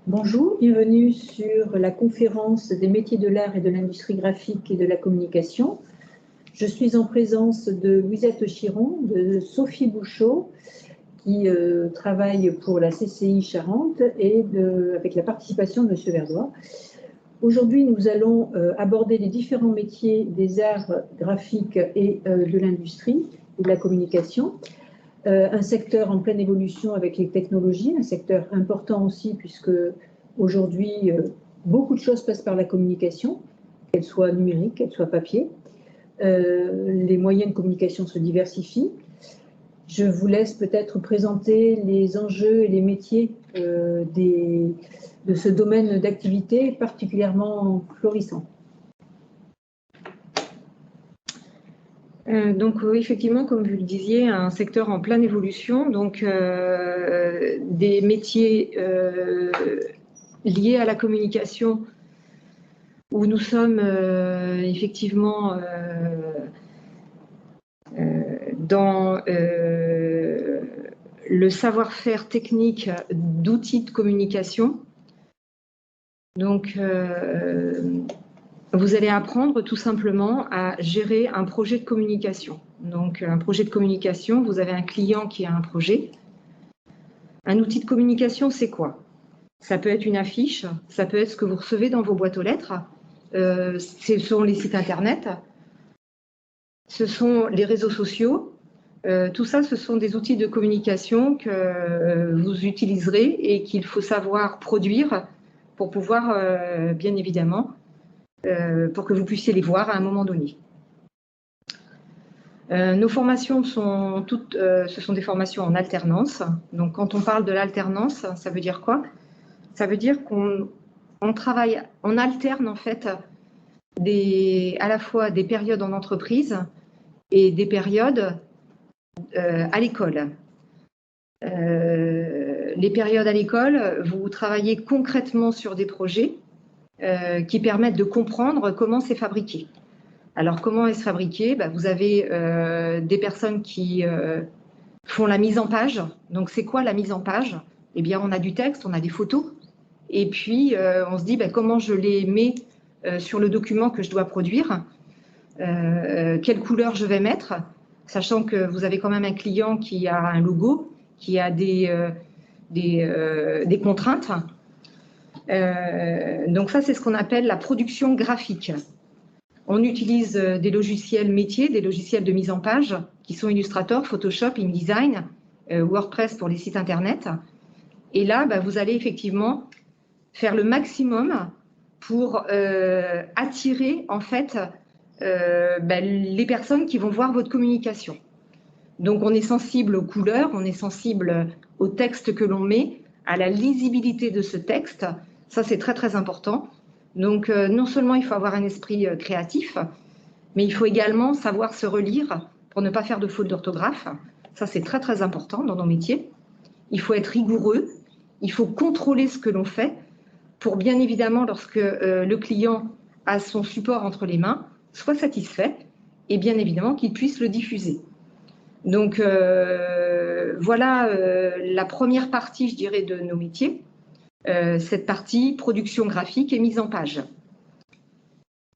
Bonjour, bienvenue sur la conférence des métiers de l'art et de l'industrie graphique et de la communication. Je suis en présence de Louisette Chiron, de Sophie Bouchot, qui travaille pour la CCI Charente et avec la participation de M. Verdois. Aujourd'hui, nous allons aborder les différents métiers des arts graphiques et de l'industrie et de la communication. Un secteur en pleine évolution avec les technologies, un secteur important aussi puisque aujourd'hui, beaucoup de choses passent par la communication, qu'elles soient numériques, qu'elles soient papier. Les moyens de communication se diversifient. Je vous laisse peut-être présenter les enjeux et les métiers de ce domaine d'activité particulièrement florissant. Effectivement, comme vous le disiez, un secteur en pleine évolution, donc des métiers liés à la communication où nous sommes effectivement dans le savoir-faire technique d'outils de communication. Donc, vous allez apprendre tout simplement à gérer un projet de communication. Donc, un projet de communication, vous avez un client qui a un projet. Un outil de communication, c'est quoi? Ça peut être une affiche, ça peut être ce que vous recevez dans vos boîtes aux lettres, ce sont les sites internet, ce sont les réseaux sociaux. Tout ça, ce sont des outils de communication que vous utiliserez et qu'il faut savoir produire pour pouvoir, bien évidemment, pour que vous puissiez les voir à un moment donné. Nos formations sont toutes, ce sont des formations en alternance. Donc, quand on parle de l'alternance, ça veut dire quoi? Ça veut dire qu'on travaille, on alterne en fait à la fois des périodes en entreprise et des périodes à l'école. Les périodes à l'école, vous travaillez concrètement sur des projets qui permettent de comprendre comment c'est fabriqué. Alors, comment est-ce fabriqué? Vous avez des personnes qui font la mise en page. Donc, c'est quoi la mise en page? Eh bien, on a du texte, on a des photos. Et puis, on se dit comment je les mets sur le document que je dois produire, quelle couleur je vais mettre, sachant que vous avez quand même un client qui a un logo, qui a des contraintes. Donc ça, c'est ce qu'on appelle la production graphique. On utilise des logiciels métiers, des logiciels de mise en page, qui sont Illustrator, Photoshop, InDesign, WordPress pour les sites internet. Et là, vous allez effectivement faire le maximum pour attirer en fait les personnes qui vont voir votre communication. Donc, on est sensible aux couleurs, on est sensible au texte que l'on met, à la lisibilité de ce texte. Ça, c'est très, très important. Donc, non seulement il faut avoir un esprit créatif, mais il faut également savoir se relire pour ne pas faire de fautes d'orthographe. Ça, c'est très, très important dans nos métiers. Il faut être rigoureux, il faut contrôler ce que l'on fait pour, bien évidemment, lorsque le client a son support entre les mains, soit satisfait et bien évidemment qu'il puisse le diffuser. Donc, voilà la première partie, je dirais, de nos métiers. Cette partie production graphique et mise en page.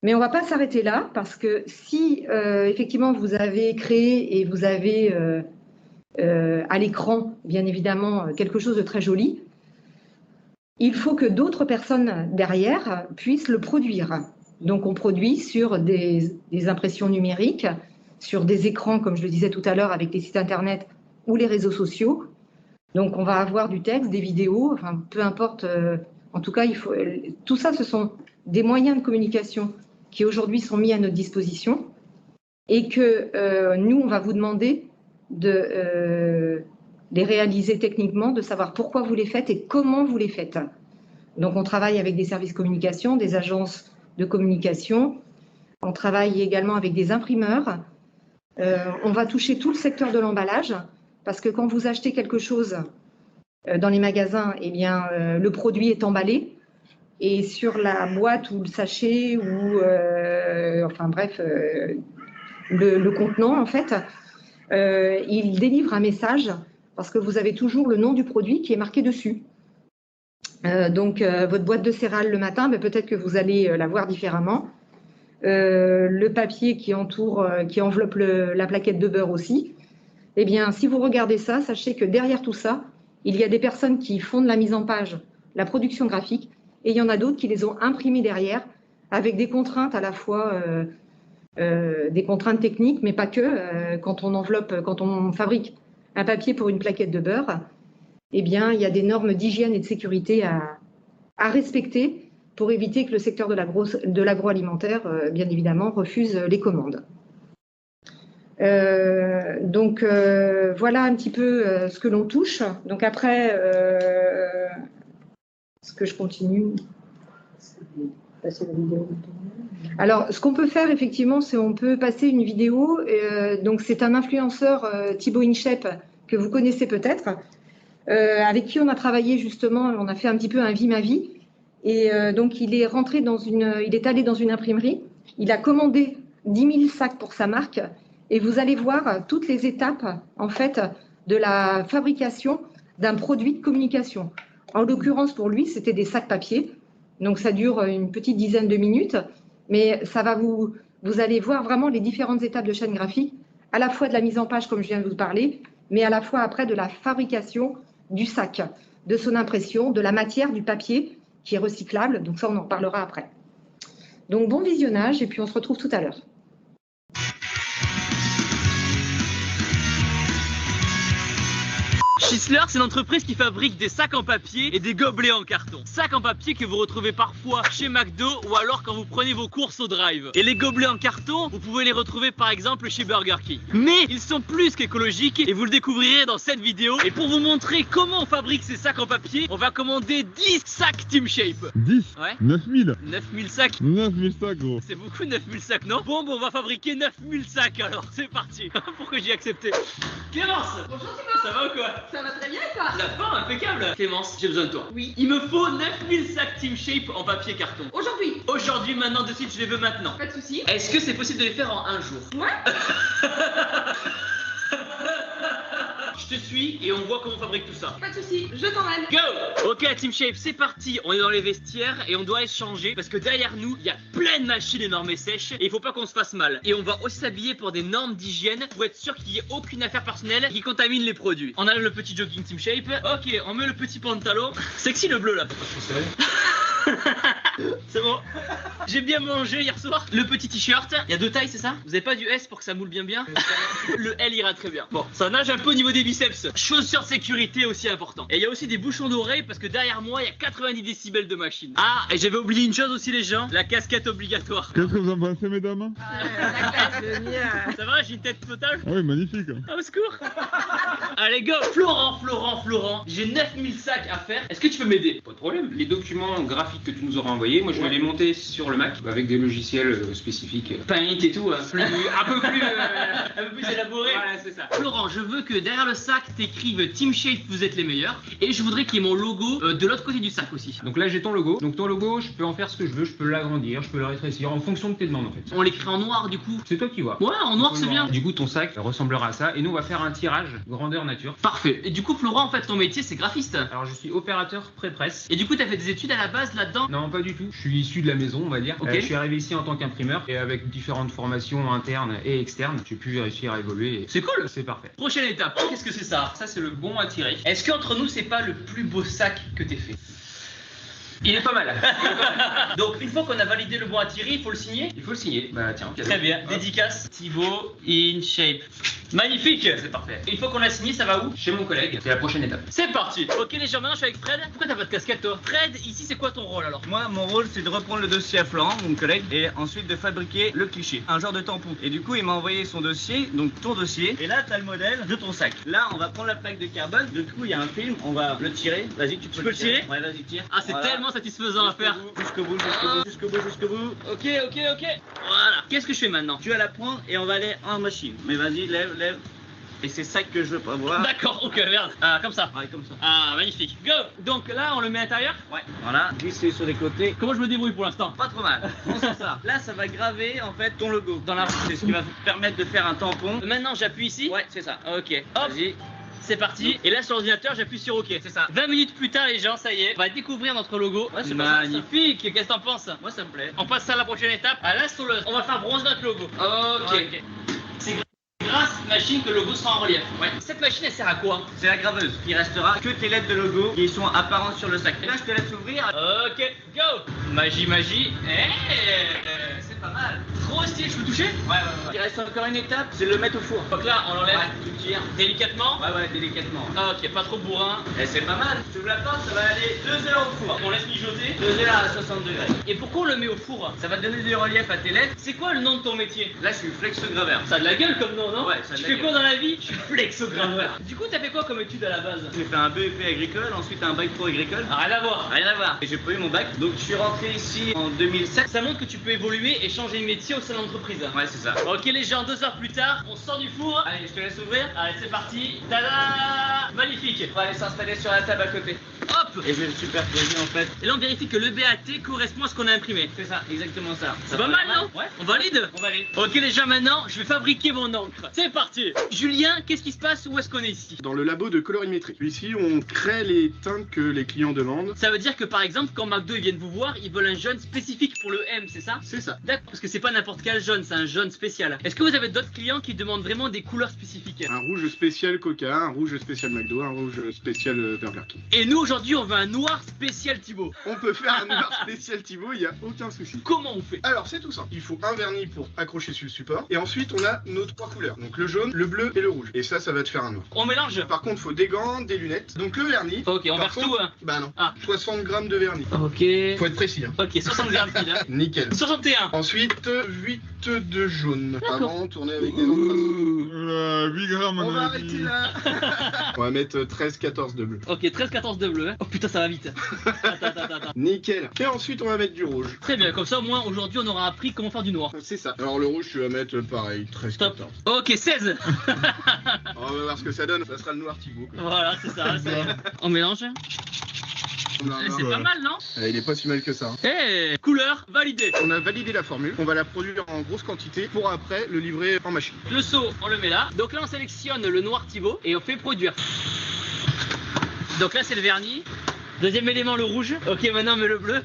Mais on ne va pas s'arrêter là parce que si effectivement vous avez créé et vous avez à l'écran, bien évidemment, quelque chose de très joli, il faut que d'autres personnes derrière puissent le produire. Donc on produit sur des impressions numériques, sur des écrans, comme je le disais tout à l'heure, avec les sites internet ou les réseaux sociaux. Donc, on va avoir du texte, des vidéos, enfin, peu importe. En tout cas, tout ça, ce sont des moyens de communication qui aujourd'hui sont mis à notre disposition et que nous, on va vous demander de les réaliser techniquement, de savoir pourquoi vous les faites et comment vous les faites. Donc, on travaille avec des services communication, des agences de communication. On travaille également avec des imprimeurs. On va toucher tout le secteur de l'emballage. Parce que quand vous achetez quelque chose dans les magasins, eh bien, le produit est emballé et sur la boîte ou le sachet ou, enfin bref, le contenant, en fait, il délivre un message parce que vous avez toujours le nom du produit qui est marqué dessus. Votre boîte de céréales le matin, peut-être que vous allez la voir différemment. Le papier qui enveloppe la plaquette de beurre aussi. Eh bien, si vous regardez ça, sachez que derrière tout ça, il y a des personnes qui font de la mise en page, la production graphique, et il y en a d'autres qui les ont imprimés derrière, avec des contraintes à la fois, des contraintes techniques, mais pas que. Quand on fabrique un papier pour une plaquette de beurre, eh bien, il y a des normes d'hygiène et de sécurité à respecter pour éviter que le secteur de l'agroalimentaire, bien évidemment, refuse les commandes. Voilà un petit peu ce que l'on touche. Donc après, est-ce que je continue? Passer la vidéo. Alors, ce qu'on peut faire effectivement, c'est on peut passer une vidéo. Donc c'est un influenceur, Thibaut Inchep, que vous connaissez peut-être, avec qui on a travaillé justement. On a fait un petit peu un vie ma vie. Et donc il est allé dans une imprimerie. Il a commandé 10 000 sacs pour sa marque. Et vous allez voir toutes les étapes, en fait, de la fabrication d'un produit de communication. En l'occurrence, pour lui, c'était des sacs papier. Donc, ça dure une petite dizaine de minutes. Mais ça va vous allez voir vraiment les différentes étapes de chaîne graphique, à la fois de la mise en page, comme je viens de vous parler, mais à la fois après de la fabrication du sac, de son impression, de la matière, du papier, qui est recyclable. Donc, ça, on en parlera après. Donc, bon visionnage, et puis on se retrouve tout à l'heure. Schissler, c'est une entreprise qui fabrique des sacs en papier et des gobelets en carton. Sacs en papier que vous retrouvez parfois chez McDo ou alors quand vous prenez vos courses au drive. Et les gobelets en carton, vous pouvez les retrouver par exemple chez Burger King. Mais ils sont plus qu'écologiques et vous le découvrirez dans cette vidéo. Et pour vous montrer comment on fabrique ces sacs en papier, on va commander 10 sacs Team Shape. 10 Ouais. 9000 9000 sacs. 9000 sacs, gros. C'est beaucoup 9000 sacs, non? Bon, on va fabriquer 9000 sacs alors, c'est parti. Pourquoi j'ai accepté? Clémence! Bonjour Thibaut. Ça va ou quoi? Ça va très bien et toi? La fin impeccable. Clémence, j'ai besoin de toi. Oui. Il me faut 9000 sacs Team Shape en papier carton. Aujourd'hui. Aujourd'hui, maintenant, de suite, je les veux maintenant. Pas de soucis. Est-ce que c'est possible de les faire en un jour? Ouais. Je te suis et on voit comment on fabrique tout ça. Pas de soucis, je t'emmène. Go! Ok Team Shape, c'est parti. On est dans les vestiaires et on doit échanger parce que derrière nous, il y a plein de machines énormes et sèches et il faut pas qu'on se fasse mal. Et on va aussi s'habiller pour des normes d'hygiène pour être sûr qu'il n'y ait aucune affaire personnelle qui contamine les produits. On a le petit jogging Team Shape. Ok, on met le petit pantalon. Sexy le bleu là. C'est bon. J'ai bien mangé hier soir. Le petit t-shirt. Il y a deux tailles, c'est ça? Vous avez pas du S pour que ça moule bien? Le L ira très bien. Bon, ça nage un peu au niveau des biceps. Chaussures de sécurité aussi important. Et il y a aussi des bouchons d'oreilles parce que derrière moi, il y a 90 décibels de machine. Ah, et j'avais oublié une chose aussi les gens. La casquette obligatoire. Qu'est-ce que vous en pensez, mesdames? Ça va, j'ai une tête totale? Ah oui, magnifique. Ah, au secours. Allez go. Florent, j'ai 9000 sacs à faire. Est-ce que tu peux m'aider? Pas de problème. Les documents graphiques que tu nous auras envoyés, moi je vais les monter sur le Mac avec des logiciels spécifiques. Paint et tout, un peu plus élaboré. Voilà, c'est ça. Florent, je veux que derrière le sac, t'écrives Team Shape, vous êtes les meilleurs. Et je voudrais qu'il y ait mon logo de l'autre côté du sac aussi. Donc là j'ai ton logo. Donc ton logo, je peux en faire ce que je veux, je peux l'agrandir, je peux le rétrécir en fonction de tes demandes en fait. On l'écrit en noir du coup. C'est toi qui vois. Ouais, en noir c'est bien. Du coup ton sac ressemblera à ça et nous on va faire un tirage grandeur nature. Parfait. Et du coup Florent, en fait ton métier c'est graphiste. Alors je suis opérateur pré-presse. Et du coup t'as fait des études à la base là-dedans? Non pas du tout. Je suis issu de la maison on va dire. Ok. Je suis arrivé ici en tant qu'imprimeur et avec différentes formations internes et externes, j'ai pu réussir à évoluer. C'est cool. C'est parfait. Prochaine étape. Qu'est-ce que c'est ça? Ça c'est le bon à tirer. Est-ce qu'entre nous c'est pas le plus beau sac que t'aies fait? Il est pas mal. Donc une fois qu'on a validé le bon à tirer, il faut le signer? Il faut le signer. Bah tiens. Très bien. Dédicace. Thibaut Inchep. Magnifique. C'est parfait. Une fois qu'on l'a signé, ça va où? Chez mon collègue. C'est la prochaine étape. C'est parti. Ok les gens, maintenant je suis avec Fred. Pourquoi t'as pas de casquette toi? Fred, ici c'est quoi ton rôle alors? Moi, mon rôle, c'est de reprendre le dossier à Florent, mon collègue, et ensuite de fabriquer le cliché, un genre de tampon. Et du coup, il m'a envoyé son dossier, donc ton dossier, et là, t'as le modèle de ton sac. Là, on va prendre la plaque de carbone, du coup, il y a un film, on va le tirer. Vas-y, tu peux le tirer? Ouais, vas-y, tire. Ah c'est Voilà. tellement satisfaisant à faire. Jusqu'au bout. Ok. Voilà. Qu'est-ce que je fais maintenant? Tu vas la prendre et on va aller en machine. Mais vas-y, lève. Et c'est ça que je veux pas voir. D'accord, ok, merde. Ah, comme ça. Ouais, comme ça. Ah, magnifique. Go. Donc là, on le met à l'intérieur? Ouais, voilà, glisser sur les côtés. Comment je me débrouille pour l'instant? Pas trop mal. On sent ça. Là, ça va graver en fait ton logo dans la. C'est ce qui va permettre de faire un tampon. Maintenant, j'appuie ici? Ouais, c'est ça. Ok. Hop. Vas-y. c'est parti. Et là sur l'ordinateur, j'appuie sur OK. C'est ça. 20 minutes plus tard, les gens, ça y est, on va découvrir notre logo. Ouais, c'est magnifique. Qu'est-ce que t'en penses? Moi ça me plaît. On passe à la prochaine étape, à la soleuse. On va faire bronzer notre logo. Ok. C'est grâce à cette machine que le logo sera en relief. Ouais. Cette machine, elle sert à quoi? C'est la graveuse. Il restera que tes lettres de logo qui sont apparentes sur le sac. Et là je te laisse ouvrir. Ok, go. Magie, magie. C'est pas mal. Trop stylé, je peux toucher? Ouais. Il reste encore une étape, c'est le mettre au four. Donc là, on l'enlève. Ouais, tu tires. Délicatement. Ouais, délicatement. Ok, pas trop bourrin. Et c'est pas mal. Tu ouvres la porte, ça va aller 2 heures au four. On laisse mijoter. 2 heures à 60 degrés. Et pourquoi on le met au four? Ça va te donner du relief à tes lettres. C'est quoi le nom de ton métier? Là je suis flexograveur. Ça a de la gueule comme nom, non? Ouais, ça a de Tu la fais gueule. quoi dans la vie? Je suis flexograveur. Du coup, t'as fait quoi comme étude à la base? J'ai fait un BEP agricole, ensuite un bac pro agricole. Rien à voir. Rien à voir. Et j'ai pas eu mon bac, donc je suis rentré ici en 2007. Ça montre que tu peux évoluer et changer de métier au sein de l'entreprise. Ouais, c'est ça. Ok les gens, 2 heures plus tard, on sort du four. Allez, je te laisse ouvrir. Allez, c'est parti. Tada! Magnifique. On va aller s'installer sur la table à côté. Hop! Et je vais le superposer en fait. Et là, on vérifie que le BAT correspond à ce qu'on a imprimé. C'est ça, exactement ça. C'est pas mal, non? Ouais. On valide? On va aller. Ok les gens, maintenant, je vais fabriquer mon encre. C'est parti. Julien, qu'est-ce qui se passe? Où est-ce qu'on est ici? Dans le labo de colorimétrie. Ici, on crée les teintes que les clients demandent. Ça veut dire que par exemple, quand McDo ils viennent vous voir, ils veulent un jaune spécifique pour le M, c'est ça? C'est ça. D'accord, parce que c'est pas n'importe quel jaune, c'est un jaune spécial. Est-ce que vous avez d'autres clients qui demandent vraiment des couleurs spécifiques? Un rouge spécial Coca, un rouge spécial McDo, un rouge spécial Burger King. Et nous aujourd'hui, on veut un noir spécial Thibaut. On peut faire un noir spécial Thibaut, il n'y a aucun souci. Comment on fait? Alors, c'est tout simple. Il faut un vernis pour accrocher sur le support. Et ensuite, on a nos 3 couleurs. Donc le jaune, le bleu et le rouge. Et ça va te faire un noir. On mélange? Par contre, faut des gants, des lunettes. Donc le vernis. Ok, on par verse contre- tout, hein. Bah non. Ah. 60 grammes de vernis. Ok. Faut être précis. Hein. Ok, 60 grammes pile, hein. Nickel. 61. Ensuite, 8 de jaune. D'accord. Avant, tourner avec des empreintes. Oula, 8 grammes On on va a arrêter dit. là. On va mettre 13-14 de bleu. Ok, 13-14 de bleu, hein. Oh putain, ça va vite. Attends. Nickel. Et ensuite, on va mettre du rouge. Très bien, comme ça au moins aujourd'hui on aura appris comment faire du noir. C'est ça. Alors le rouge, tu vas mettre pareil, 13-14. Ok, 16. On va voir ce que ça donne. Ça sera le noir Thibaut. Voilà, c'est ça. On mélange. On a un C'est noir. pas mal, non? Il est pas si mal que ça. Hein. Eh, couleur validée. On a validé la formule. On va la produire en grosse quantité pour après le livrer en machine. Le seau, on le met là. Donc là, on sélectionne le noir Thibaut et on fait produire. Donc là, c'est le vernis. Deuxième élément, le rouge. Ok, maintenant, on met le bleu.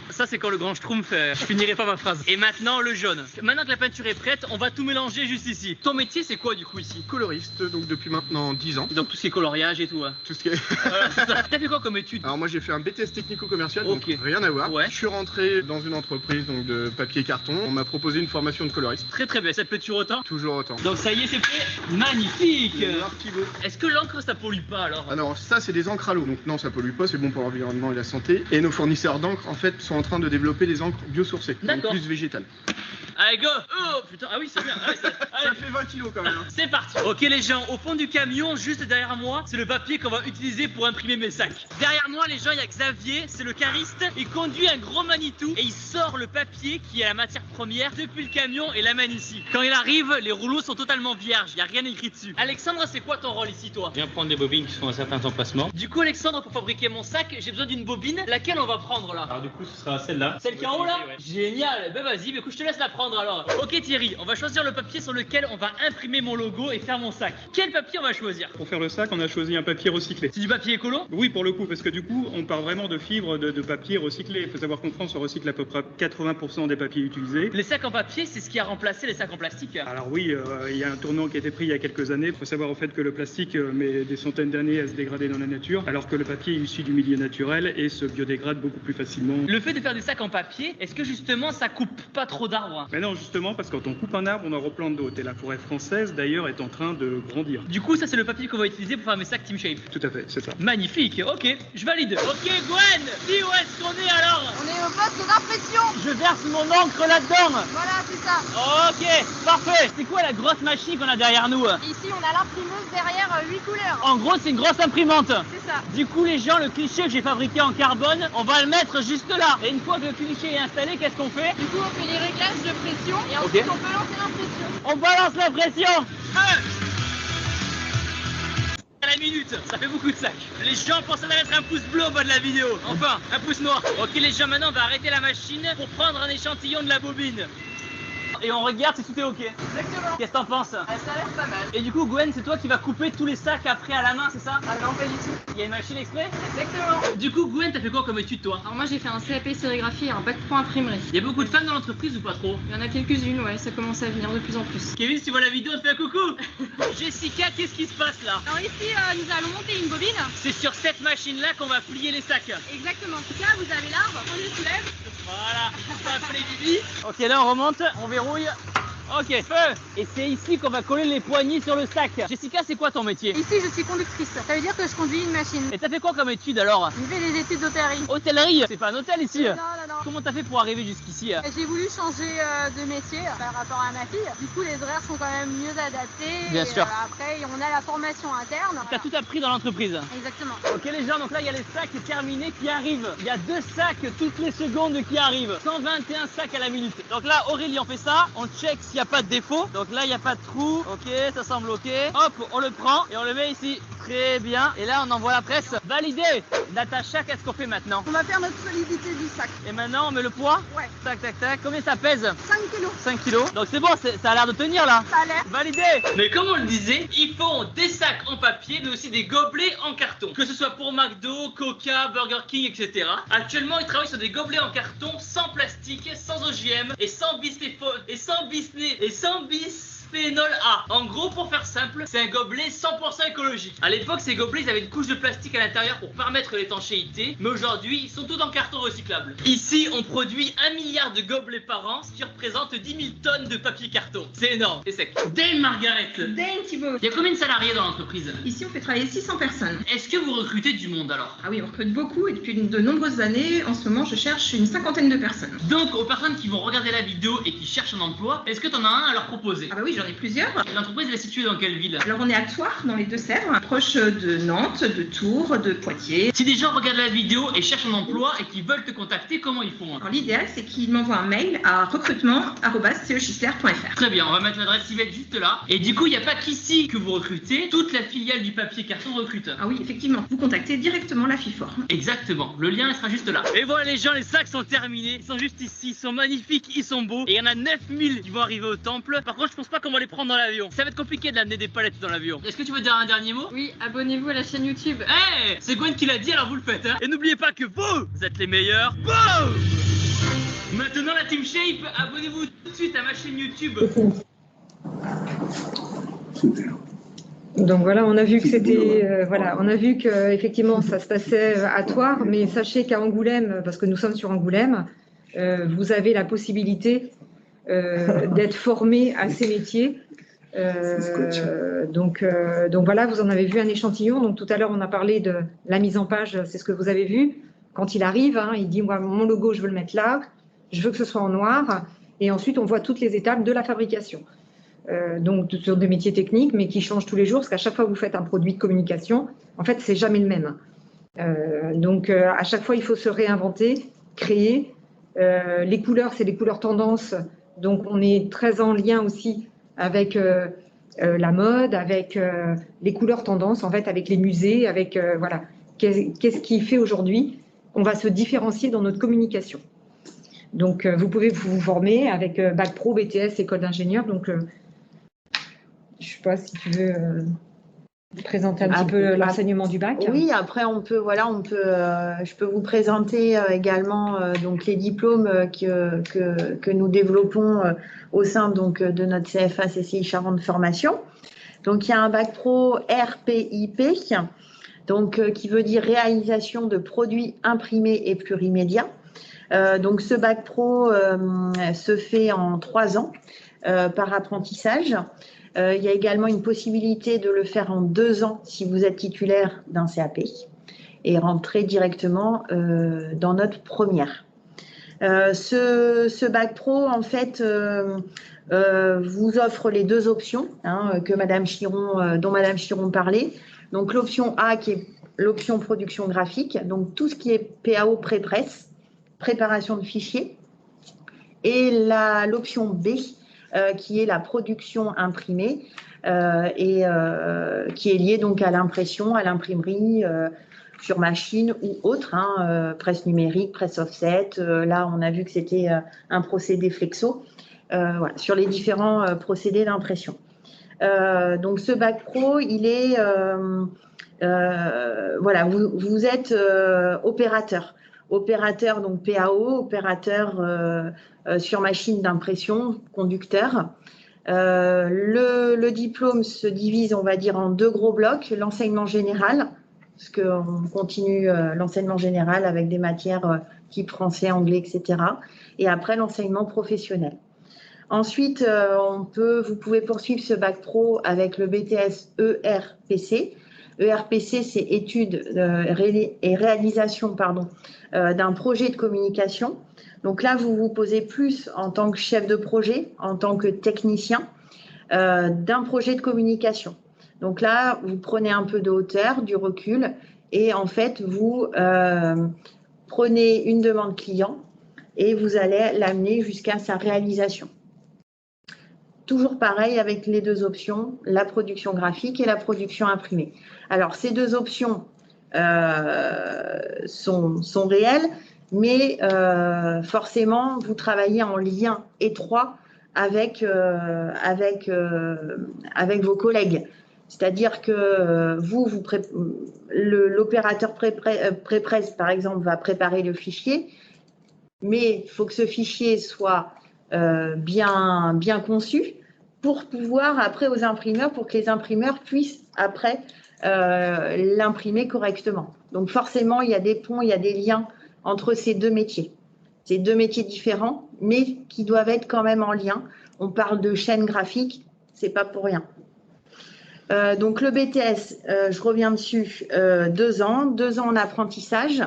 Ça, c'est quand le grand schtroumpf fait. Je finirai pas ma phrase. Et maintenant, le jaune. Maintenant que la peinture est prête, on va tout mélanger juste ici. Ton métier, c'est quoi du coup ici? Coloriste, donc depuis maintenant 10 ans. Donc tout ce qui est coloriage et tout. Hein. Tout ce qui est... Voilà, c'est ça. T'as fait quoi comme étude? Alors moi j'ai fait un BTS technico-commercial, Ok. donc rien à voir. Ouais. Je suis rentré dans une entreprise donc de papier carton. On m'a proposé une formation de coloriste. Très très bien, ça te plaît toujours autant? Toujours autant. Donc ça y est, c'est prêt. Magnifique. Le noir Thibaut. Est-ce que l'encre ça pollue pas alors? Alors ça c'est des encres à l'eau, donc non ça pollue pas, c'est bon pour l'environnement et la santé. Et nos fournisseurs d'encre en fait sont en train de développer des encres biosourcées, donc D'accord. plus végétales. Allez go. Oh putain, ah oui c'est bien. Allez, Ça fait 20 kilos quand même. Hein. c'est parti. Ok les gens, au fond du camion, juste derrière moi, c'est le papier qu'on va utiliser pour imprimer mes sacs. Derrière moi les gens, il y a Xavier, c'est le cariste. Il conduit un gros Manitou et il sort le papier qui est la matière première depuis le camion et l'amène ici. Quand il arrive, les rouleaux sont totalement vierges, il n'y a rien écrit dessus. Alexandre, c'est quoi ton rôle ici toi? Je viens prendre des bobines qui sont à certains emplacements. Du coup Alexandre, pour fabriquer mon sac, j'ai besoin d'une bobine. Laquelle on va prendre là? Alors du coup ce sera celle-là. Celle qui est en haut là? Ouais. Génial, ben vas-y, écoute, je te laisse la prendre alors. Ok Thierry, on va choisir le papier sur lequel on va imprimer mon logo et faire mon sac. Quel papier on va choisir? Pour faire le sac, on a choisi un papier recyclé. C'est du papier écolo? Oui, pour le coup, parce que du coup, on parle vraiment de fibres de papier recyclé. Il faut savoir qu'en France, on recycle à peu près 80% des papiers utilisés. Les sacs en papier, c'est ce qui a remplacé les sacs en plastique. Alors oui, il y a un tournant qui a été pris il y a quelques années. Il faut savoir en fait que le plastique met des centaines d'années à se dégrader dans la nature, alors que le papier est issu du milieu naturel et se biodégrade beaucoup plus facilement. Le fait de faire des sacs en papier, est-ce que justement ça coupe pas trop d'arbres? Mais non, justement, parce que quand on coupe un arbre, on en replante d'autres. Et la forêt française, d'ailleurs, est en train de grandir. Du coup, ça c'est le papier qu'on va utiliser pour faire mes sacs Team Shape. Tout à fait, c'est ça. Magnifique, ok, je valide. Ok Gwen, dis où est-ce qu'on est alors? On est au poste d'impression. Je verse mon encre là-dedans. Voilà, c'est ça. Ok, parfait. C'est quoi la grosse machine qu'on a derrière nous? Ici, on a l'imprimeuse derrière 8 couleurs. En gros, c'est une grosse imprimante. C'est ça. Du coup, les gens, le cliché que j'ai fabriqué en carbone, on va le mettre juste là. Et une fois que le cliché est installé, qu'est-ce qu'on fait? Du coup, on fait les réglages de pression et ensuite on peut lancer l'impression. On balance la pression. À la minute, ça fait beaucoup de sacs. Les gens pensent à mettre un pouce bleu au bas de la vidéo. Enfin, un pouce noir. Ok les gens, maintenant on va arrêter la machine pour prendre un échantillon de la bobine. et on regarde si tout est ok. Exactement. Qu'est-ce que t'en penses? Ça a l'air pas mal. Et du coup, Gwen, c'est toi qui vas couper tous les sacs après à la main, c'est ça? Ah non, pas du tout. Il y a une machine exprès? Exactement. Du coup, Gwen, t'as fait quoi comme étude, toi? Alors moi j'ai fait un CAP sérigraphie et un bac pro imprimerie. Il y a beaucoup de femmes dans l'entreprise ou pas trop? Il y en a quelques-unes, ouais, ça commence à venir de plus en plus. Kevin, si tu vois la vidéo, on te fait un coucou. Jessica, qu'est-ce qui se passe là? Alors ici, nous allons monter une bobine. C'est sur cette machine-là qu'on va plier les sacs. Exactement. Là, vous avez l'arbre, on le soulève. Voilà, on va appeler Bibi. Ok, là on remonte, on verrouille. Ok, feu. Et c'est ici qu'on va coller les poignées sur le sac. Jessica, c'est quoi ton métier? Ici, je suis conductrice. Ça veut dire que je conduis une machine. Et t'as fait quoi comme étude alors? Je fais des études d'hôtellerie. Hôtellerie? C'est pas un hôtel ici? Non. Comment t'as fait pour arriver jusqu'ici? J'ai voulu changer de métier par rapport à ma fille. Du coup, les horaires sont quand même mieux adaptés. Bien sûr. Après, on a la formation interne. T'as tout appris dans l'entreprise? Exactement. Ok les gens, donc là il y a les sacs terminés qui arrivent. Il y a 2 sacs toutes les secondes qui arrivent. 121 sacs à la minute. Donc là Aurélie on fait ça, on check s'il n'y a pas de défaut. Donc là il n'y a pas de trou. Ok, ça semble ok. Hop, on le prend et on le met ici. Très bien. Et là on envoie la presse. Validé. Natacha, qu'est-ce qu'on fait maintenant? On va faire notre solidité du sac. Et maintenant on met le poids? Ouais. Tac tac tac. Combien ça pèse? 5 kilos. 5 kilos. Donc c'est bon, ça a l'air de tenir là. Ça a l'air. Validé. Mais comme on le disait, ils font des sacs en papier mais aussi des gobelets en carton. Que ce soit pour McDo, Coca, Burger King, etc. Actuellement, ils travaillent sur des gobelets en carton sans plastique, sans OGM et sans bisphénol A. En gros, pour faire simple, c'est un gobelet 100% écologique. À l'époque, ces gobelets, ils avaient une couche de plastique à l'intérieur pour permettre l'étanchéité, mais aujourd'hui, ils sont tous en carton recyclable. Ici, on produit 1 milliard de gobelets par an, ce qui représente 10 000 tonnes de papier carton. C'est énorme, c'est sec. Dame Margaret. Dane Thibault. Il y a combien de salariés dans l'entreprise? Ici, on fait travailler 600 personnes. Est-ce que vous recrutez du monde alors? Ah oui, on recrute beaucoup et depuis de nombreuses années, en ce moment, je cherche une 50aine de personnes. Donc, aux personnes qui vont regarder la vidéo et qui cherchent un emploi, est-ce que t'en as un à leur proposer? Ah bah oui, j'en ai plusieurs. L'entreprise elle est située dans quelle ville? Alors, on est à Thouars, dans les Deux-Sèvres, proche de Nantes, de Tours, de Poitiers. Si des gens regardent la vidéo et cherchent un emploi et qui veulent te contacter, comment ils font? Alors, l'idéal, c'est qu'ils m'envoient un mail à recrutement@ceschisler.fr. Très bien, on va mettre l'adresse email juste là. Et du coup, il n'y a pas qu'ici que vous recrutez, toute la filiale du papier carton recrute. Ah oui, effectivement, vous contactez directement la FIFOR. Exactement, le lien il sera juste là. Et voilà les gens, les sacs sont terminés, ils sont juste ici, ils sont magnifiques, ils sont beaux. Et il y en a 9000 qui vont arriver au temple. Par contre, je pense pas qu'on va les prendre dans l'avion. Ça va être compliqué d'amener des palettes dans l'avion. Est-ce que tu veux dire un dernier mot? Oui, abonnez-vous à la chaîne YouTube. Hey, c'est Gwen qui l'a dit, alors vous le faites, hein. Et n'oubliez pas que vous êtes les meilleurs. Boum! Maintenant la Team Shape, abonnez-vous tout de suite à ma chaîne YouTube. Donc voilà, on a vu que c'était, on a vu que effectivement ça se passait à Thouars, mais sachez qu'à Angoulême, parce que nous sommes sur Angoulême, vous avez la possibilité d'être formé à ces métiers. Donc voilà, vous en avez vu un échantillon. Donc tout à l'heure, on a parlé de la mise en page, c'est ce que vous avez vu. Quand il arrive, hein, il dit, moi, mon logo, je veux le mettre là, je veux que ce soit en noir. Et ensuite, on voit toutes les étapes de la fabrication. Donc sur des métiers techniques, mais qui changent tous les jours, parce qu'à chaque fois que vous faites un produit de communication, en fait, c'est jamais le même. Donc à chaque fois, il faut se réinventer, créer. Les couleurs, c'est les couleurs tendances. Donc on est très en lien aussi avec la mode, avec les couleurs tendances, en fait, avec les musées, avec voilà, qu'est-ce qui fait aujourd'hui. On va se différencier dans notre communication. Donc vous pouvez vous former avec Bac Pro, BTS, école d'ingénieur. Donc je ne sais pas si tu veux présenter un petit peu l'enseignement du bac. Oui, après je peux vous présenter également donc les diplômes que nous développons au sein donc de notre CFA CCI Charente Formation. Donc il y a un bac pro RPIP, donc qui veut dire réalisation de produits imprimés et plurimédia. Donc ce bac pro se fait en 3 ans par apprentissage. Il y a également une possibilité de le faire en 2 ans si vous êtes titulaire d'un CAP et rentrer directement dans notre première. Ce bac pro, en fait, vous offre les 2 options dont Madame Chiron parlait. Donc l'option A qui est l'option production graphique, donc tout ce qui est PAO pré-presse, préparation de fichiers, et l'option B qui est la production imprimée et qui est liée donc à l'impression, à l'imprimerie sur machine ou autre, presse numérique, presse offset. Là, on a vu que c'était un procédé flexo. voilà, sur les différents procédés d'impression. Donc ce bac pro, il est, voilà, vous êtes opérateur. Opérateur, donc PAO, opérateur sur machine d'impression, conducteur. Le diplôme se divise, on va dire, en 2 gros blocs. L'enseignement général, parce qu'on continue l'enseignement général avec des matières type français, anglais, etc. Et après, l'enseignement professionnel. Ensuite, vous pouvez poursuivre ce bac pro avec le BTS ERPC. ERPC, c'est études et réalisation d'un projet de communication. Donc là, vous vous posez plus en tant que chef de projet, en tant que technicien d'un projet de communication. Donc là, vous prenez un peu de hauteur, du recul, et en fait, vous prenez une demande client et vous allez l'amener jusqu'à sa réalisation. Toujours pareil avec les 2 options, la production graphique et la production imprimée. Alors, ces 2 options sont réelles, mais forcément, vous travaillez en lien étroit avec vos collègues. C'est-à-dire que l'opérateur pré-presse, par exemple, va préparer le fichier, mais il faut que ce fichier soit bien conçu pour pouvoir après aux imprimeurs, pour que les imprimeurs puissent après l'imprimer correctement. Donc forcément, il y a des ponts, il y a des liens entre ces 2 métiers. C'est 2 métiers différents, mais qui doivent être quand même en lien. On parle de chaîne graphique, c'est pas pour rien. Donc le BTS, je reviens dessus, 2 ans, 2 ans en apprentissage.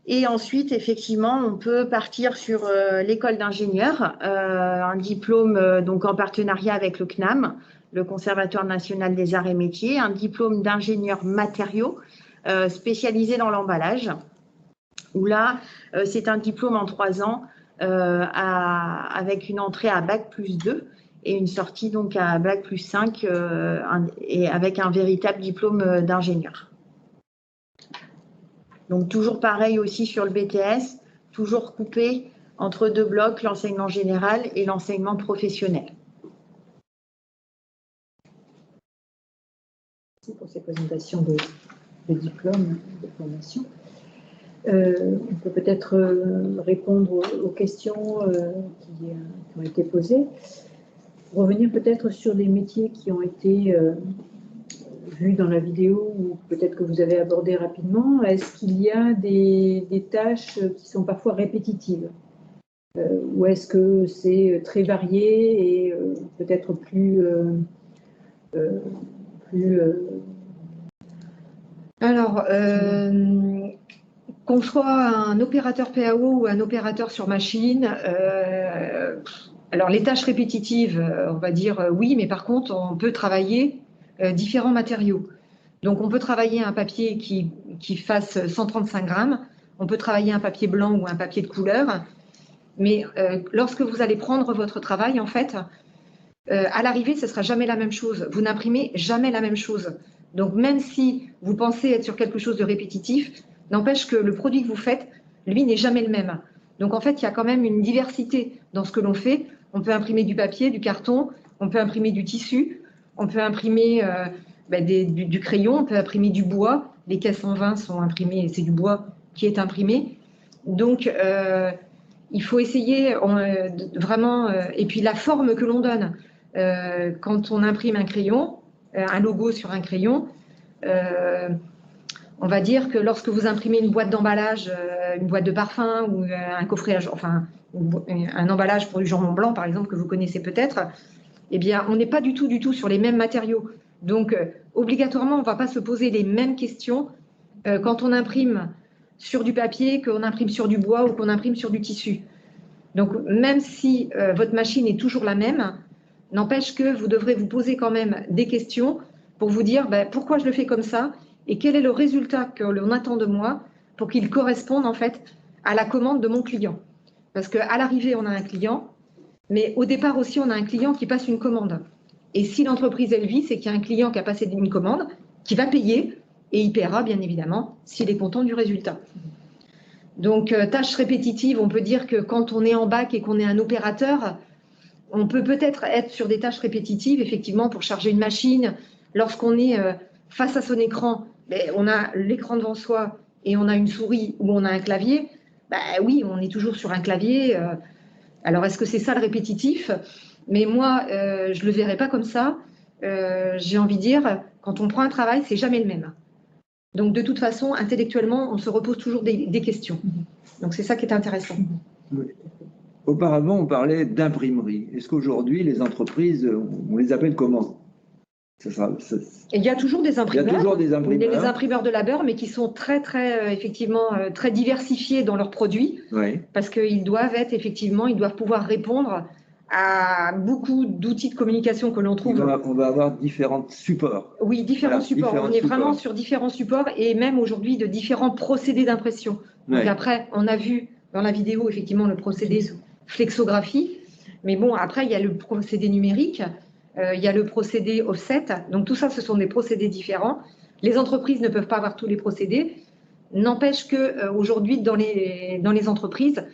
Et ensuite, effectivement, on peut partir sur l'école d'ingénieur, un diplôme donc en partenariat avec le CNAM, le Conservatoire national des arts et métiers, un diplôme d'ingénieur matériaux spécialisé dans l'emballage, où là, c'est un diplôme en 3 ans avec une entrée à Bac+2 et une sortie donc à Bac+5 et avec un véritable diplôme d'ingénieur. Donc, toujours pareil aussi sur le BTS, toujours coupé entre 2 blocs, l'enseignement général et l'enseignement professionnel. Merci pour ces présentations de diplômes, de formation. On peut peut-être répondre aux questions qui ont été posées. Revenir peut-être sur les métiers qui ont été vus dans la vidéo ou peut-être que vous avez abordé rapidement. Est-ce qu'il y a des tâches qui sont parfois répétitives ou est-ce que c'est très varié et peut-être plus Alors, qu'on soit un opérateur PAO ou un opérateur sur machine, alors les tâches répétitives, on va dire oui, mais par contre, on peut travailler différents matériaux. Donc, on peut travailler un papier qui fasse 135 grammes, on peut travailler un papier blanc ou un papier de couleur, mais lorsque vous allez prendre votre travail, en fait, à l'arrivée, ce ne sera jamais la même chose. Vous n'imprimez jamais la même chose. Donc, même si vous pensez être sur quelque chose de répétitif, n'empêche que le produit que vous faites, lui, n'est jamais le même. Donc, en fait, il y a quand même une diversité dans ce que l'on fait. On peut imprimer du papier, du carton, on peut imprimer du tissu, on peut imprimer du crayon, on peut imprimer du bois. Les caisses en vin sont imprimées, c'est du bois qui est imprimé. Donc, il faut essayer vraiment... et puis, la forme que l'on donne. Quand on imprime un crayon, un logo sur un crayon, on va dire que lorsque vous imprimez une boîte d'emballage, une boîte de parfum ou un coffret, enfin un emballage pour du jambon blanc par exemple que vous connaissez peut-être, eh bien on n'est pas du tout sur les mêmes matériaux. Donc obligatoirement on ne va pas se poser les mêmes questions quand on imprime sur du papier, qu'on imprime sur du bois ou qu'on imprime sur du tissu. Donc même si votre machine est toujours la même, n'empêche que vous devrez vous poser quand même des questions pour vous dire pourquoi je le fais comme ça et quel est le résultat que l'on attend de moi pour qu'il corresponde en fait à la commande de mon client. Parce qu'à l'arrivée, on a un client, mais au départ aussi, on a un client qui passe une commande. Et si l'entreprise, elle vit, c'est qu'il y a un client qui a passé une commande, qui va payer et il paiera bien évidemment s'il est content du résultat. Donc, tâches répétitives, on peut dire que quand on est en bac et qu'on est un opérateur, on peut peut-être être sur des tâches répétitives, effectivement, pour charger une machine. Lorsqu'on est face à son écran, on a l'écran devant soi et on a une souris ou on a un clavier. Oui, on est toujours sur un clavier. Alors, est-ce que c'est ça le répétitif? Mais moi, je ne le verrai pas comme ça. J'ai envie de dire, quand on prend un travail, c'est jamais le même. Donc, de toute façon, intellectuellement, on se repose toujours des questions. Donc, c'est ça qui est intéressant. Oui. Auparavant, on parlait d'imprimerie. Est-ce qu'aujourd'hui, les entreprises, on les appelle comment? Il y a toujours des imprimeurs. Il y a toujours des imprimeurs. Les imprimeurs de labeur, mais qui sont très diversifiés dans leurs produits. Oui. Parce qu'ils doivent ils doivent pouvoir répondre à beaucoup d'outils de communication que l'on trouve. On va avoir différents supports. Oui, différents supports. On est vraiment sur différents supports et même aujourd'hui de différents procédés d'impression. Donc après, on a vu dans la vidéo effectivement le procédé flexographie. Mais bon, après, il y a le procédé numérique. Il y a le procédé offset. Donc tout ça, ce sont des procédés différents. Les entreprises ne peuvent pas avoir tous les procédés. N'empêche qu'aujourd'hui, dans les entreprises,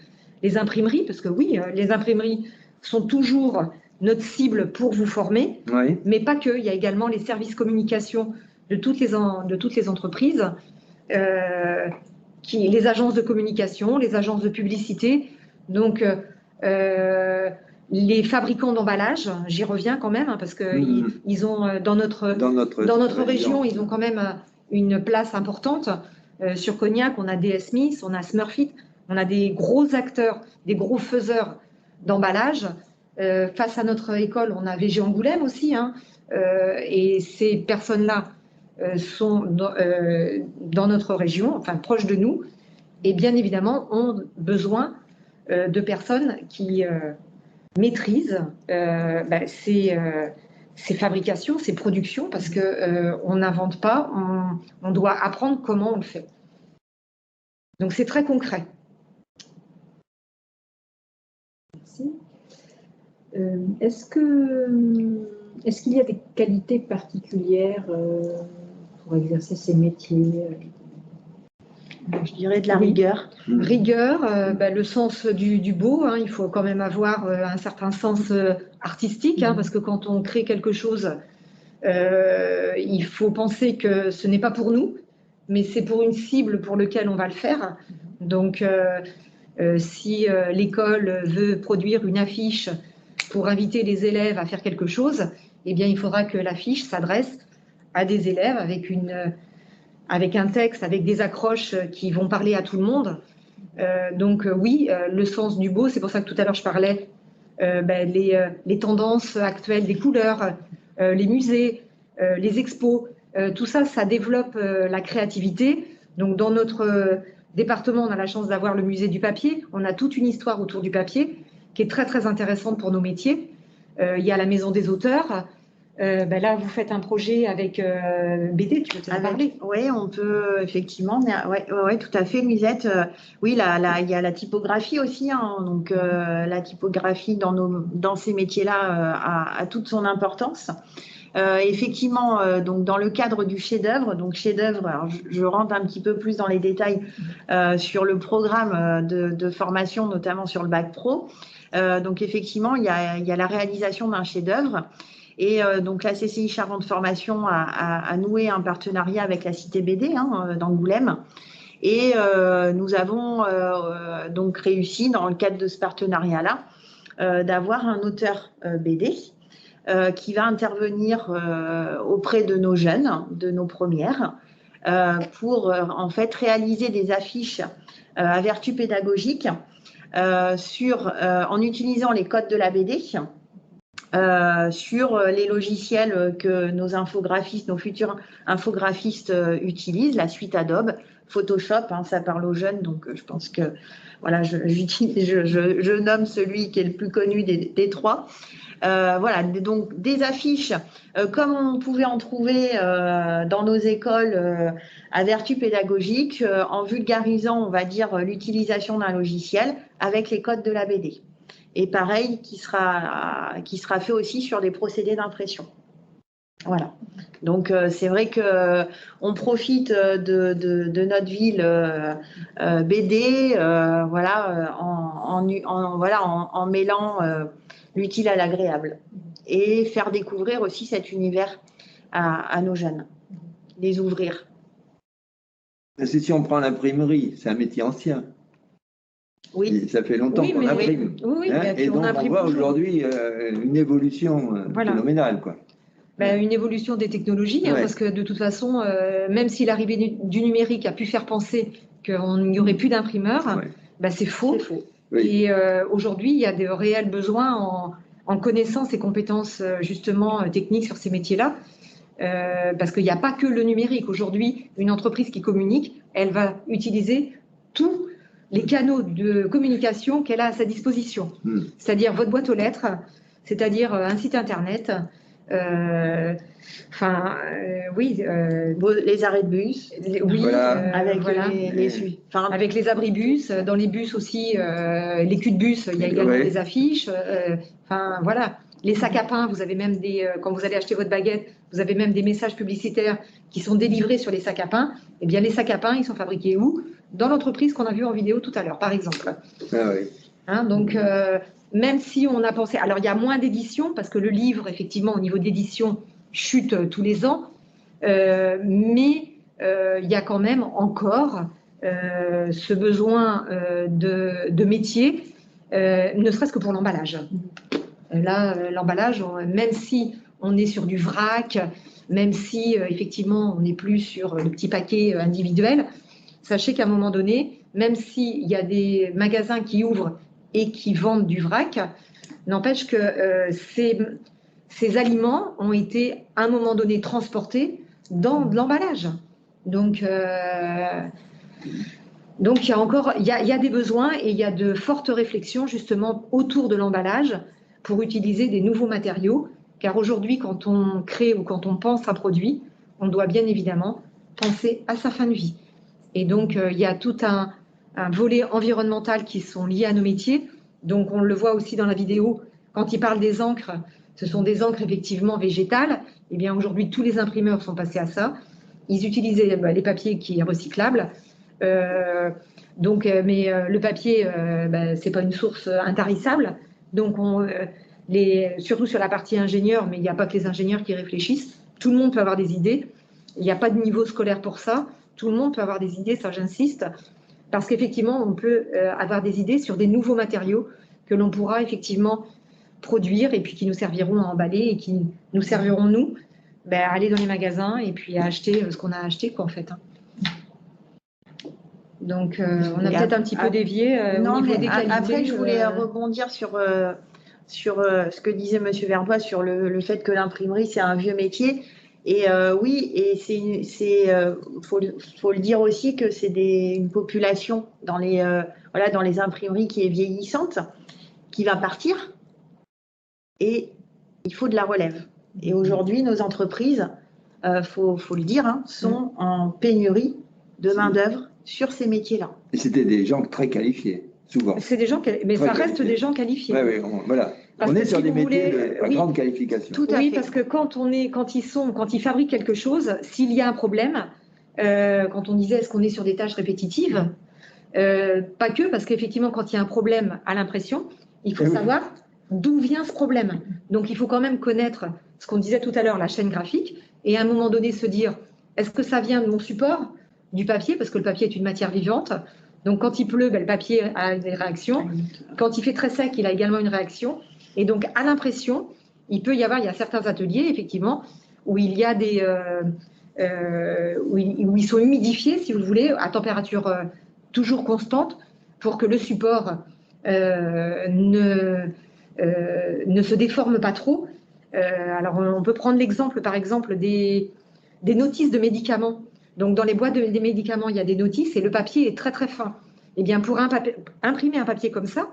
les imprimeries, parce que oui, les imprimeries sont toujours notre cible pour vous former, mais pas que. Il y a également les services communication de toutes les entreprises, les agences de communication, les agences de publicité. Donc, les fabricants d'emballage, j'y reviens quand même, parce qu'ils ont dans notre région, ils ont quand même une place importante. Sur Cognac, on a DS Smith, on a Smurfit, on a des gros acteurs, des gros faiseurs d'emballage. Face à notre école, on a VG Angoulême aussi, et ces personnes-là sont dans notre région, enfin proches de nous, et bien évidemment ont besoin de personnes qui maîtrisent ces fabrications, ces productions, parce qu'on n'invente pas, on doit apprendre comment on le fait. Donc c'est très concret. Merci. Est-ce qu'il y a des qualités particulières pour exercer ces métiers? Je dirais de la rigueur. Rigueur, le sens du beau, il faut quand même avoir un certain sens artistique, parce que quand on crée quelque chose, il faut penser que ce n'est pas pour nous, mais c'est pour une cible pour laquelle on va le faire. Donc, si l'école veut produire une affiche pour inviter les élèves à faire quelque chose, eh bien, il faudra que l'affiche s'adresse à des élèves avec un texte, avec des accroches qui vont parler à tout le monde. Donc oui, le sens du beau, c'est pour ça que tout à l'heure je parlais les tendances actuelles des couleurs, les musées, les expos, tout ça, ça développe la créativité. Donc dans notre département, on a la chance d'avoir le musée du papier. On a toute une histoire autour du papier qui est très très intéressante pour nos métiers. Il y a la maison des auteurs. Là, vous faites un projet avec BD, tu peux en parler? Oui, on peut effectivement. Oui, tout à fait, Luisette. Oui, il y a la typographie aussi. Donc, la typographie dans ces métiers-là a toute son importance. Effectivement, donc dans le cadre du chef-d'œuvre, alors je rentre un petit peu plus dans les détails sur le programme de formation, notamment sur le bac pro. Donc effectivement, il y a la réalisation d'un chef-d'œuvre. Et donc la CCI Charente Formation a noué un partenariat avec la Cité BD d'Angoulême. Et nous avons donc réussi, dans le cadre de ce partenariat-là, d'avoir un auteur BD qui va intervenir auprès de nos jeunes, de nos premières, pour en fait réaliser des affiches à vertu pédagogique en utilisant les codes de la BD, sur les logiciels que nos futurs infographistes utilisent, la suite Adobe, Photoshop, ça parle aux jeunes, donc je pense que voilà, je nomme celui qui est le plus connu des trois. Voilà, donc des affiches comme on pouvait en trouver dans nos écoles à vertu pédagogique, en vulgarisant, on va dire, l'utilisation d'un logiciel avec les codes de la BD. Et pareil, qui sera fait aussi sur des procédés d'impression. Voilà. Donc c'est vrai que on profite de notre ville BD, voilà, en mêlant l'utile à l'agréable et faire découvrir aussi cet univers à nos jeunes, les ouvrir. Parce que si on prend l'imprimerie, c'est un métier ancien. Oui. Et ça fait longtemps qu'on imprime. Oui, hein, et donc on voit aujourd'hui une évolution phénoménale, quoi. Ben, une évolution des technologies, hein, parce que de toute façon, même si l'arrivée du numérique a pu faire penser qu'il n'y aurait plus d'imprimeurs, ben, c'est faux. Oui. Et aujourd'hui, il y a de réels besoins en connaissances et compétences justement techniques sur ces métiers-là, parce qu'il n'y a pas que le numérique. Aujourd'hui, une entreprise qui communique, elle va utiliser tous les canaux de communication qu'elle a à sa disposition, c'est-à-dire votre boîte aux lettres, c'est-à-dire un site internet. Les arrêts de bus, avec les abribus, dans les bus aussi, les culs de bus, il y a également des affiches, voilà, les sacs à pain, vous avez même quand vous allez acheter votre baguette, vous avez même des messages publicitaires qui sont délivrés sur les sacs à pain. Eh bien, les sacs à pain, ils sont fabriqués où? Dans l'entreprise qu'on a vue en vidéo tout à l'heure, par exemple. Hein, donc, même si on a pensé... Alors, il y a moins d'éditions, parce que le livre, effectivement, au niveau d'édition, chute tous les ans. Mais il y a quand même encore ce besoin de métier, ne serait-ce que pour l'emballage. Là, l'emballage, même si on est sur du vrac, même si, effectivement, on n'est plus sur le petit paquet individuel, sachez qu'à un moment donné, même s'il y a des magasins qui ouvrent et qui vendent du vrac, n'empêche que ces aliments ont été à un moment donné transportés dans de l'emballage. Donc il y a des besoins et il y a de fortes réflexions justement autour de l'emballage pour utiliser des nouveaux matériaux, car aujourd'hui, quand on crée ou quand on pense un produit, on doit bien évidemment penser à sa fin de vie. Et donc, il y a tout un volet environnemental qui sont liés à nos métiers. Donc, on le voit aussi dans la vidéo, quand ils parlent des encres, ce sont des encres effectivement végétales. Eh bien, aujourd'hui, tous les imprimeurs sont passés à ça. Ils utilisaient les papiers qui est recyclable. Mais le papier, c'est pas une source intarissable. Donc, surtout sur la partie ingénieur, mais il n'y a pas que les ingénieurs qui réfléchissent. Tout le monde peut avoir des idées. Il n'y a pas de niveau scolaire pour ça. Tout le monde peut avoir des idées, ça j'insiste. Parce qu'effectivement, on peut avoir des idées sur des nouveaux matériaux que l'on pourra effectivement produire et puis qui nous serviront à emballer et qui nous serviront, nous, à aller dans les magasins et puis à acheter ce qu'on a acheté, quoi, en fait. Donc, on a peut-être un petit peu dévié au niveau des qualités. Après, je voulais rebondir sur ce que disait M. Verbois sur le fait que l'imprimerie, c'est un vieux métier. Et oui, et faut le dire aussi que c'est une population dans les imprimeries qui est vieillissante, qui va partir. Et il faut de la relève. Et aujourd'hui, nos entreprises, faut le dire, sont en pénurie de main-d'œuvre sur ces métiers-là. Et c'était des gens très qualifiés, souvent. C'est des gens, mais ça reste des gens qualifiés. Oui, voilà. On est sur des métiers de grande qualification. Tout à fait. Parce que quand ils fabriquent quelque chose, s'il y a un problème, quand on disait est-ce qu'on est sur des tâches répétitives, pas que, parce qu'effectivement, quand il y a un problème à l'impression, il faut savoir d'où vient ce problème. Donc, il faut quand même connaître ce qu'on disait tout à l'heure, la chaîne graphique, et à un moment donné se dire est-ce que ça vient de mon support, du papier, parce que le papier est une matière vivante. Donc, quand il pleut, le papier a des réactions. Quand il fait très sec, il a également une réaction. Et donc, à l'impression, il y a certains ateliers, effectivement, où il y a où ils sont humidifiés, si vous voulez, à température toujours constante, pour que le support ne se déforme pas trop. Alors, on peut prendre l'exemple, par exemple, des notices de médicaments. Donc, dans les boîtes des médicaments, il y a des notices et le papier est très, très fin. Eh bien, pour imprimer un papier comme ça,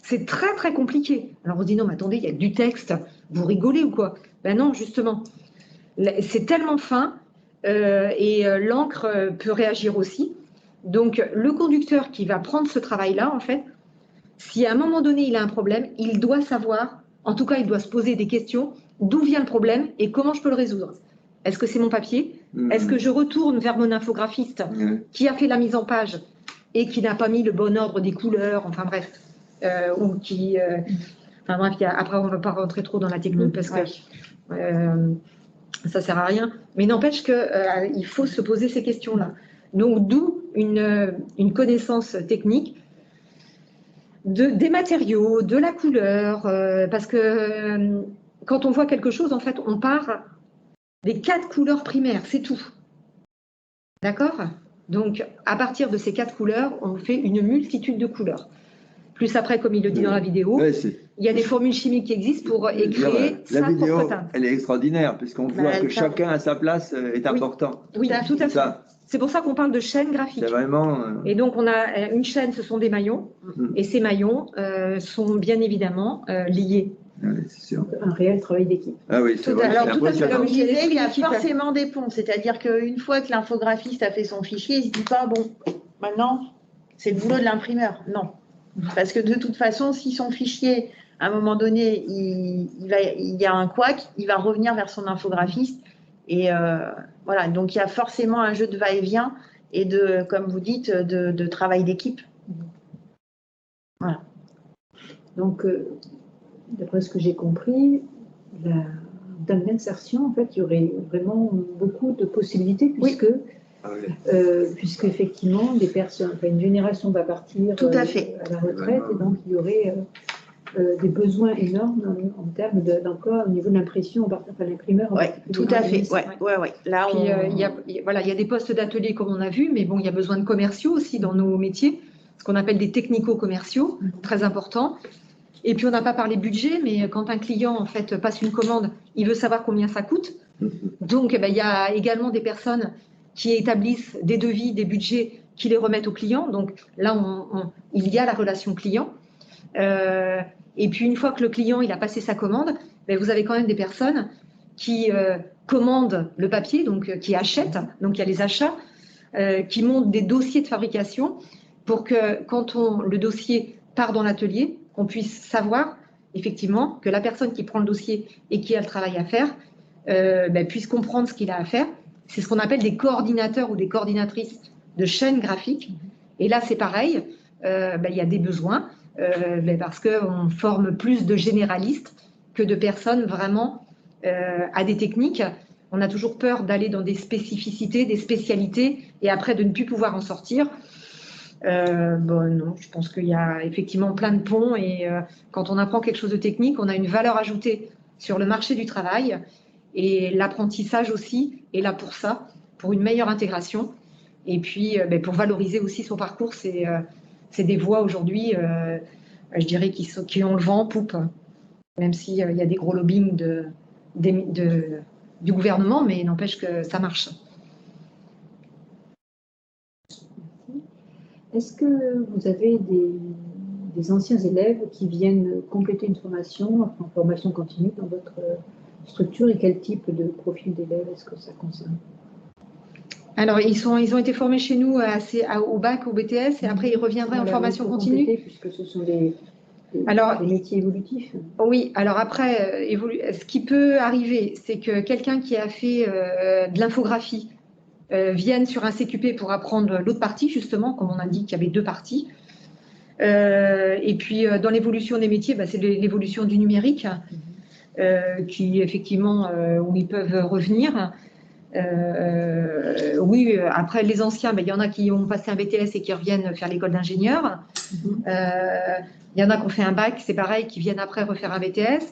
c'est très, très compliqué. Alors, on se dit, non, mais attendez, il y a du texte, vous rigolez ou quoi? Ben non, justement. C'est tellement fin et l'encre peut réagir aussi. Donc, le conducteur qui va prendre ce travail-là, en fait, si à un moment donné, il a un problème, il doit savoir, en tout cas, il doit se poser des questions, d'où vient le problème et comment je peux le résoudre. Est-ce que c'est mon papier? Est-ce que je retourne vers mon infographiste qui a fait la mise en page et qui n'a pas mis le bon ordre des couleurs, enfin bref, ou qui... enfin bref, après on ne va pas rentrer trop dans la technique parce que ça ne sert à rien. Mais n'empêche qu'il faut se poser ces questions-là. Donc d'où une connaissance technique des matériaux, de la couleur, parce que quand on voit quelque chose, en fait, on part des 4 couleurs primaires, c'est tout. D'accord? Donc, à partir de ces 4 couleurs, on fait une multitude de couleurs. Plus après, comme il le dit dans la vidéo, il y a des formules chimiques qui existent pour créer sa propre teinte. Elle est extraordinaire, puisqu'on voit que chacun à sa place est important. Oui, tout à fait. C'est pour ça qu'on parle de chaîne graphique. C'est vraiment... Et donc, on a une chaîne, ce sont des maillons, et ces maillons sont bien évidemment liés. C'est sûr. Un réel travail d'équipe. Ah oui, c'est vrai. Alors, tout à fait, comme je disais, il y a forcément des ponts. C'est-à-dire qu'une fois que l'infographiste a fait son fichier, il ne se dit pas, bon, maintenant, c'est le boulot de l'imprimeur. Non. Parce que de toute façon, si son fichier, à un moment donné, il y a un couac, il va revenir vers son infographiste. Et voilà, donc il y a forcément un jeu de va-et-vient et de, comme vous dites, de travail d'équipe. Voilà. Donc, d'après ce que j'ai compris, dans l'insertion, en fait, il y aurait vraiment beaucoup de possibilités puisque, puisque effectivement, des personnes, enfin, une génération va partir Tout à fait. À la retraite et donc il y aurait des besoins énormes en termes d'emploi au niveau de l'impression, enfin l'imprimeur. Oui, tout à fait. Là, il y a des postes d'atelier comme on a vu, mais bon, il y a besoin de commerciaux aussi dans nos métiers, ce qu'on appelle des technico-commerciaux, très important. Et puis on n'a pas parlé budget, mais quand un client en fait passe une commande, il veut savoir combien ça coûte. Donc il y a également des personnes qui établissent des devis, des budgets, qui les remettent aux clients. Donc là, il y a la relation client. Et puis une fois que le client il a passé sa commande, vous avez quand même des personnes qui commandent le papier, donc qui achètent, donc il y a les achats, qui montent des dossiers de fabrication pour que quand le dossier part dans l'atelier, on puisse savoir effectivement que la personne qui prend le dossier et qui a le travail à faire puisse comprendre ce qu'il a à faire. C'est ce qu'on appelle des coordinateurs ou des coordinatrices de chaîne graphique. Et là, c'est pareil, il y a des besoins parce qu'on forme plus de généralistes que de personnes vraiment à des techniques. On a toujours peur d'aller dans des spécificités, des spécialités et après de ne plus pouvoir en sortir. Non, je pense qu'il y a effectivement plein de ponts et quand on apprend quelque chose de technique, on a une valeur ajoutée sur le marché du travail et l'apprentissage aussi est là pour ça, pour une meilleure intégration et puis pour valoriser aussi son parcours. C'est des voies aujourd'hui, je dirais, qui ont le vent en poupe, même s'il y a des gros lobbying du gouvernement, mais n'empêche que ça marche. Est-ce que vous avez des anciens élèves qui viennent compléter une formation, en formation continue dans votre structure et quel type de profil d'élèves est-ce que ça concerne? Alors, ils ont été formés chez nous au bac, au BTS, et après ils reviendraient en formation continue. Puisque ce sont des métiers évolutifs. Oui, alors après, ce qui peut arriver, c'est que quelqu'un qui a fait de l'infographie vienne sur un CQP pour apprendre l'autre partie, justement, comme on a dit qu'il y avait 2 parties. Et puis, dans l'évolution des métiers, c'est l'évolution du numérique, qui, effectivement, où ils peuvent revenir. Oui, après, les anciens, il y en a qui ont passé un BTS et qui reviennent faire l'école d'ingénieur. Il y en a qui ont fait un bac, c'est pareil, qui viennent après refaire un BTS.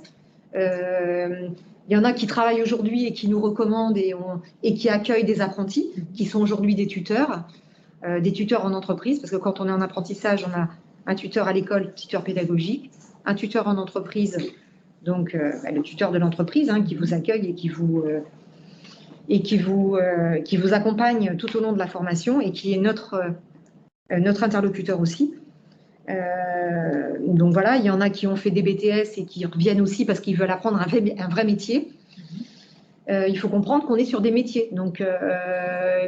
Il y en a qui travaillent aujourd'hui et qui nous recommandent et qui accueillent des apprentis, qui sont aujourd'hui des tuteurs en entreprise, parce que quand on est en apprentissage, on a un tuteur à l'école, tuteur pédagogique, un tuteur en entreprise, donc le tuteur de l'entreprise qui vous accueille et qui vous accompagne tout au long de la formation et qui est notre interlocuteur aussi. Donc voilà, il y en a qui ont fait des BTS et qui reviennent aussi parce qu'ils veulent apprendre un vrai métier. Il faut comprendre qu'on est sur des métiers. Donc,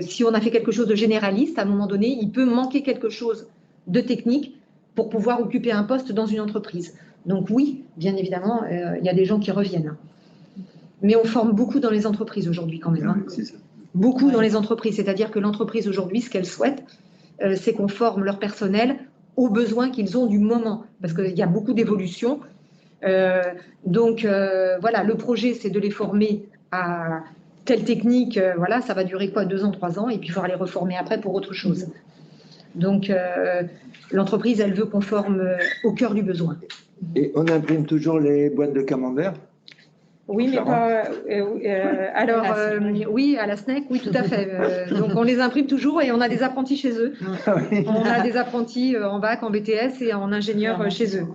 si on a fait quelque chose de généraliste, à un moment donné, il peut manquer quelque chose de technique pour pouvoir occuper un poste dans une entreprise. Donc oui, bien évidemment, il y a des gens qui reviennent. Mais on forme beaucoup dans les entreprises aujourd'hui quand même. Hein. C'est ça. Beaucoup dans les entreprises, c'est-à-dire que l'entreprise aujourd'hui, ce qu'elle souhaite, c'est qu'on forme leur personnel aux besoins qu'ils ont du moment, parce qu'il y a beaucoup d'évolutions. Donc voilà, le projet, c'est de les former à telle technique, voilà, ça va durer quoi, 2 ans, 3 ans, et puis il faudra les reformer après pour autre chose. Donc l'entreprise, elle veut qu'on forme au cœur du besoin. Et on imprime toujours les boîtes de camembert? Oui, mais pas. Alors, oui, à la SNEC, oui, tout à fait. Donc, on les imprime toujours et on a des apprentis chez eux. On a des apprentis en bac, en BTS et en ingénieur chez eux.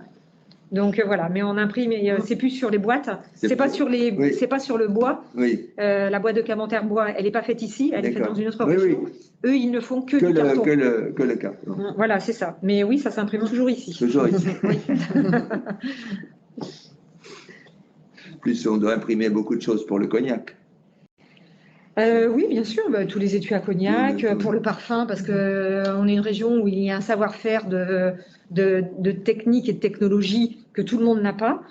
Donc voilà, mais on imprime et c'est plus sur les boîtes. C'est pas sur les, c'est pas sur le bois. Oui. La boîte de camembert bois, elle n'est pas faite ici, elle est faite dans une autre région. Oui. Eux, ils ne font que du carton. Que le carton. Voilà, c'est ça. Mais oui, ça s'imprime toujours ici. Toujours ici. Plus, on doit imprimer beaucoup de choses pour le cognac. Oui, bien sûr, tous les étuis à cognac, pour le parfum, parce qu'on est une région où il y a un savoir-faire de technique et de technologie que tout le monde n'a pas.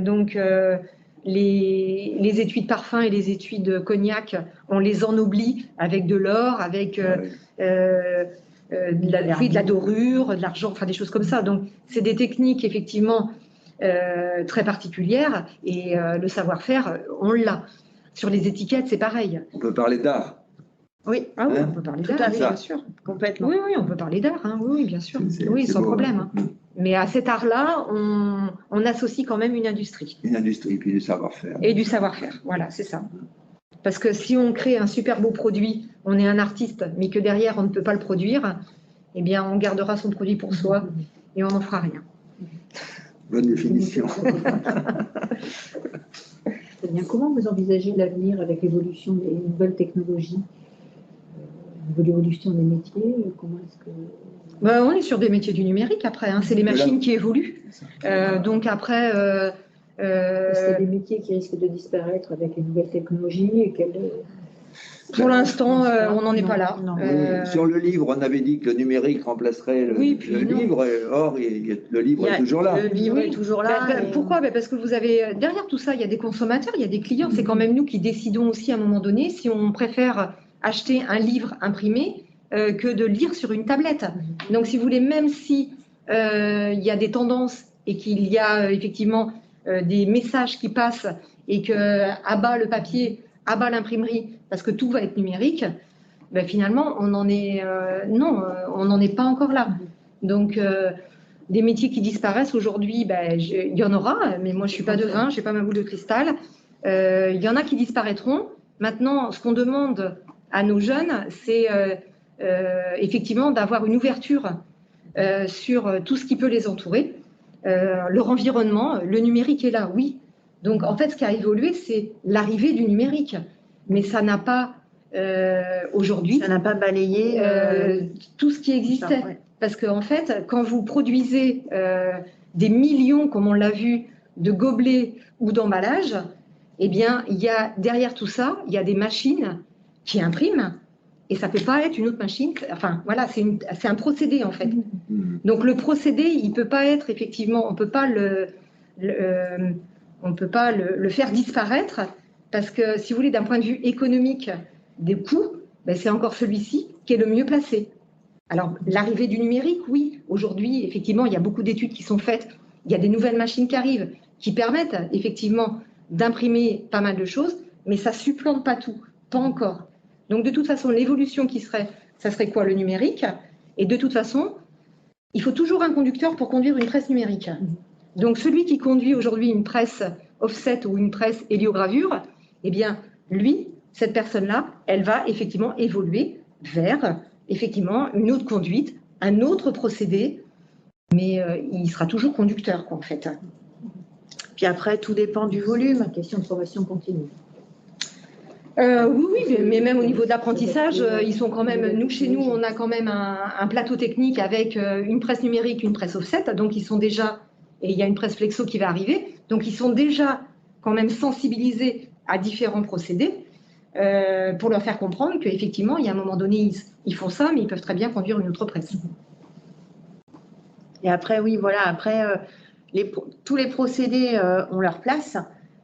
Donc, les étuis de parfum et les étuis de cognac, on les ennoblit avec de l'or, avec de la dorure, de l'argent, enfin des choses comme ça. Donc, c'est des techniques, effectivement, très particulières et le savoir-faire, on l'a. Sur les étiquettes, c'est pareil. On peut parler d'art. Oui, ah oui, on peut parler d'art, oui, bien sûr. Complètement. Oui, on peut parler d'art, hein, oui, bien sûr. Oui, sans beau, problème. Hein. Mais à cet art-là, on associe quand même une industrie. Une industrie, puis du savoir-faire. Et du savoir-faire, voilà, c'est ça. Parce que si on crée un super beau produit, on est un artiste, mais que derrière, on ne peut pas le produire, eh bien, on gardera son produit pour soi et on n'en fera rien. Bonne définition. Bien, comment vous envisagez l'avenir avec l'évolution des nouvelles technologies, l'évolution des métiers? Comment est-ce que... On est sur des métiers du numérique après, hein. C'est les machines qui évoluent. Donc après... C'est des métiers qui risquent de disparaître avec les nouvelles technologies et Pour l'instant, on n'en est pas là. Sur le livre, on avait dit que le numérique remplacerait le livre. Or, le livre est toujours là. Le livre est toujours là. Pourquoi? Parce que vous avez, derrière tout ça, il y a des consommateurs, il y a des clients. C'est quand même nous qui décidons aussi à un moment donné si on préfère acheter un livre imprimé que de lire sur une tablette. Donc, si vous voulez, même si il y a des tendances et qu'il y a effectivement des messages qui passent et qu'à bas le papier, à bas l'imprimerie, parce que tout va être numérique, finalement, on n'en est, on n'en est pas encore là. Donc, des métiers qui disparaissent aujourd'hui, il y en aura, mais moi, je ne suis pas devin, je n'ai pas ma boule de cristal. Il y en a qui disparaîtront. Maintenant, ce qu'on demande à nos jeunes, c'est effectivement d'avoir une ouverture sur tout ce qui peut les entourer. Leur environnement, le numérique est là, oui. Donc, en fait, ce qui a évolué, c'est l'arrivée du numérique. Mais ça n'a pas, aujourd'hui... Ça n'a pas balayé tout ce qui existait. Parce qu'en fait, quand vous produisez des millions, comme on l'a vu, de gobelets ou d'emballages, eh bien, il y a, derrière tout ça, il y a des machines qui impriment. Et ça ne peut pas être une autre machine. Enfin, voilà, c'est un procédé, en fait. Donc, le procédé, il ne peut pas être, effectivement, on ne peut pas le faire disparaître parce que, si vous voulez, d'un point de vue économique des coûts, c'est encore celui-ci qui est le mieux placé. Alors, l'arrivée du numérique, oui. Aujourd'hui, effectivement, il y a beaucoup d'études qui sont faites. Il y a des nouvelles machines qui arrivent qui permettent, effectivement, d'imprimer pas mal de choses, mais ça ne supplante pas tout, pas encore. Donc, de toute façon, l'évolution qui serait, ça serait quoi? Le numérique. Et de toute façon, il faut toujours un conducteur pour conduire une presse numérique. Donc, celui qui conduit aujourd'hui une presse offset ou une presse héliogravure, eh bien, lui, cette personne-là, elle va effectivement évoluer vers, effectivement, une autre conduite, un autre procédé, mais il sera toujours conducteur, quoi, en fait. Puis après, tout dépend du volume. Question de formation continue. Oui, mais même au niveau de l'apprentissage, ils sont quand même. Nous, chez nous, on a quand même un plateau technique avec une presse numérique, une presse offset. Donc, ils sont déjà. Et il y a une presse flexo qui va arriver. Donc, ils sont déjà quand même sensibilisés à différents procédés pour leur faire comprendre qu'effectivement, il y a un moment donné, ils font ça, mais ils peuvent très bien conduire une autre presse. Et après, oui, voilà. Après, tous les procédés ont leur place.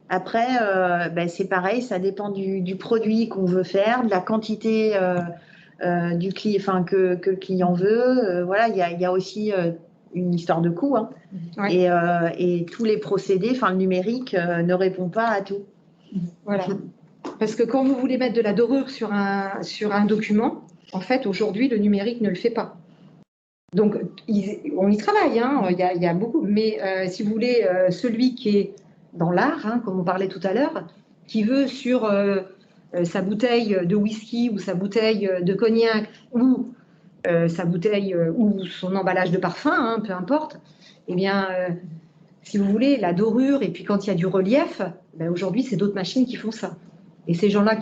Après, c'est pareil, ça dépend du produit qu'on veut faire, de la quantité du client, que le client veut. Voilà, il y a aussi une histoire de coût. Hein. Ouais. Et tous les procédés, le numérique ne répond pas à tout. Voilà. Parce que quand vous voulez mettre de la dorure sur un document, en fait, aujourd'hui, le numérique ne le fait pas. Donc, on y travaille, hein, il y a beaucoup. Mais si vous voulez, celui qui est dans l'art, hein, comme on parlait tout à l'heure, qui veut sur sa bouteille de whisky ou sa bouteille de cognac ou sa bouteille ou son emballage de parfum, hein, peu importe, eh bien, si vous voulez, la dorure, et puis quand il y a du relief, aujourd'hui, c'est d'autres machines qui font ça. Et ces gens-là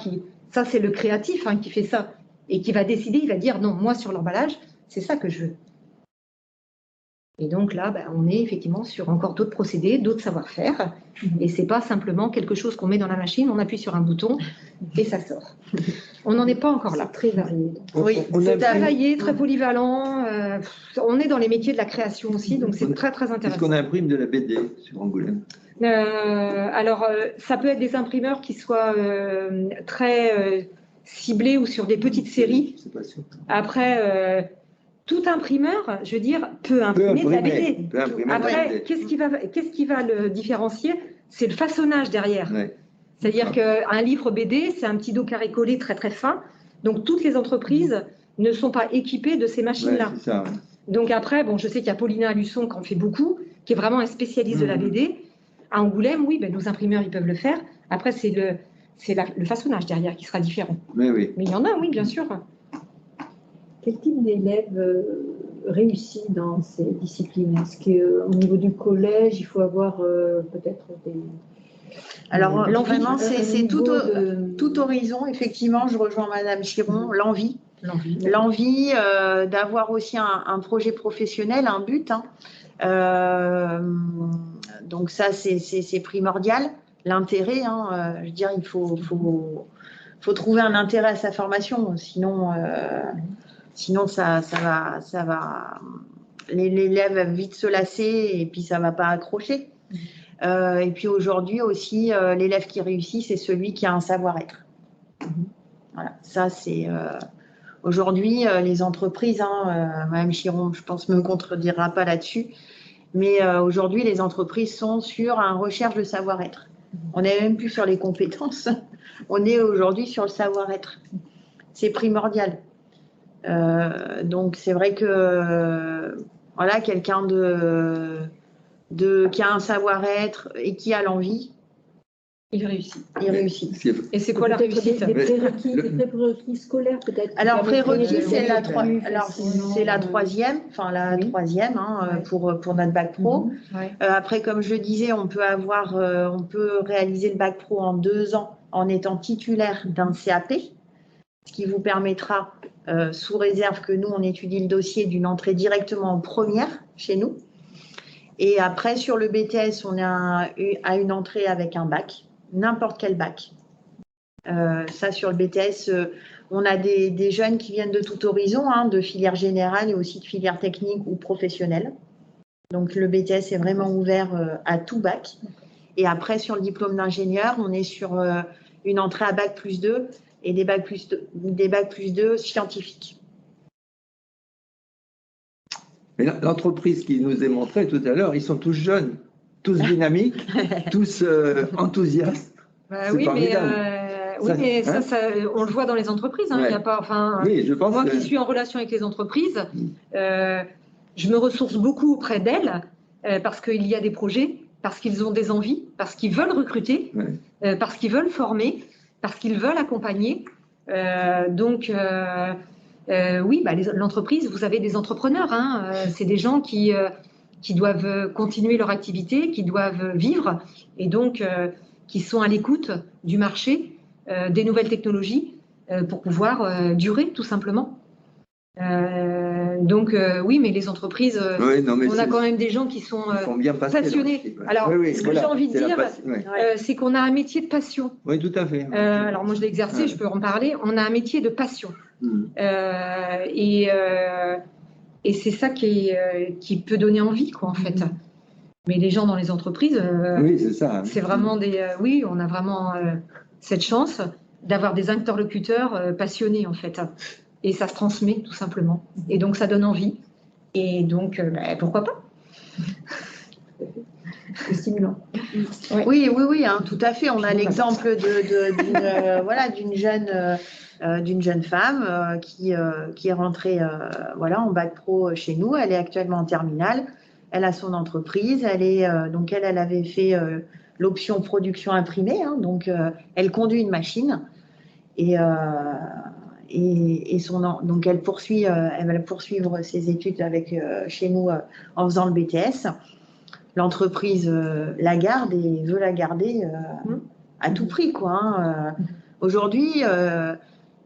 ça c'est le créatif, hein, qui fait ça, et qui va décider, il va dire, non, moi sur l'emballage, c'est ça que je veux. Et donc là, on est effectivement sur encore d'autres procédés, d'autres savoir-faire, et c'est pas simplement quelque chose qu'on met dans la machine, on appuie sur un bouton, et ça sort. On n'en est pas encore là. Très varié. Oui, c'est très varié, très polyvalent, on est dans les métiers de la création aussi, donc c'est très très intéressant. Est-ce qu'on imprime de la BD sur Angoulême? Alors, ça peut être des imprimeurs qui soient très ciblés ou sur des petites séries. Après, tout imprimeur, je veux dire, peut imprimer de la BD. Après, qu'est-ce qui va le différencier? C'est le façonnage derrière. Ouais. C'est-à-dire qu'un livre BD, c'est un petit dos carré collé très très fin. Donc, toutes les entreprises ne sont pas équipées de ces machines-là. Ouais, ça, ouais. Donc après, je sais qu'il y a Paulina Luçon qui en fait beaucoup, qui est vraiment un spécialiste de la BD. À Angoulême, oui, nos imprimeurs, ils peuvent le faire. Après, c'est le façonnage derrière qui sera différent. Mais oui. Mais il y en a, oui, bien sûr. Quel type d'élève réussit dans ces disciplines? Est-ce qu'au niveau du collège, il faut avoir peut-être des... Alors, vraiment, c'est tout horizon. Effectivement, je rejoins Madame Chiron, l'envie. L'envie d'avoir aussi un projet professionnel, un but. Hein. Donc ça, c'est primordial. L'intérêt, hein, je veux dire, il faut trouver un intérêt à sa formation. Sinon ça va. L'élève va vite se lasser et puis ça va pas accrocher. Et puis aujourd'hui aussi, l'élève qui réussit, c'est celui qui a un savoir-être. Voilà, ça c'est... Aujourd'hui, les entreprises, Madame Chiron, je pense, me contredira pas là-dessus, mais aujourd'hui, les entreprises sont sur une recherche de savoir-être. On n'est même plus sur les compétences, on est aujourd'hui sur le savoir-être. C'est primordial. Donc, c'est vrai que voilà, quelqu'un qui a un savoir-être et qui a l'envie, il réussit. Et c'est quoi la réussite? Des prérequis scolaires peut-être? Alors, prérequis, c'est la troisième, pour notre bac pro. Après, comme je le disais, on peut réaliser le bac pro en 2 ans en étant titulaire d'un CAP, ce qui vous permettra, sous réserve que nous, on étudie le dossier, d'une entrée directement en première chez nous. Et après, sur le BTS, on a une entrée avec un bac. N'importe quel bac. Ça, sur le BTS, on a des jeunes qui viennent de tout horizon, de filière générale et aussi de filière technique ou professionnelle. Donc, le BTS est vraiment ouvert à tout bac. Et après, sur le diplôme d'ingénieur, on est sur une entrée à bac plus 2 et des bac plus 2 scientifiques. Mais l'entreprise qui nous est montrée tout à l'heure, ils sont tous jeunes, tous dynamiques, tous enthousiastes. Oui, mais ça, on le voit dans les entreprises. Il y a pas, oui, je pense moi qui suis en relation avec les entreprises, je me ressource beaucoup auprès d'elles parce qu'il y a des projets, parce qu'ils ont des envies, parce qu'ils veulent recruter, parce qu'ils veulent former, parce qu'ils veulent accompagner. Oui, l'entreprise, vous avez des entrepreneurs. C'est des gens qui doivent continuer leur activité, qui doivent vivre et donc qui sont à l'écoute du marché, des nouvelles technologies pour pouvoir durer tout simplement. Oui, mais les entreprises, on a quand même des gens qui sont passionnés. Alors, ce que j'ai envie de dire, c'est qu'on a un métier de passion. Oui, tout à fait. Alors, moi, je l'ai exercé, je peux en parler. On a un métier de passion. Et c'est ça qui peut donner envie, quoi, en fait. Mais les gens dans les entreprises, oui, c'est ça. C'est vraiment oui, on a vraiment cette chance d'avoir des interlocuteurs passionnés en fait. Et ça se transmet tout simplement. Et donc ça donne envie. Et donc, pourquoi pas? C'est stimulant. Oui, hein, tout à fait. On a l'exemple d'une jeune femme qui est rentrée en bac pro chez nous. Elle est actuellement en terminale. Elle a son entreprise. Elle avait fait l'option production imprimée. Hein, donc, elle conduit une machine donc elle va poursuivre ses études chez nous en faisant le BTS. L'entreprise la garde et veut la garder à tout prix, quoi. Hein. Aujourd'hui,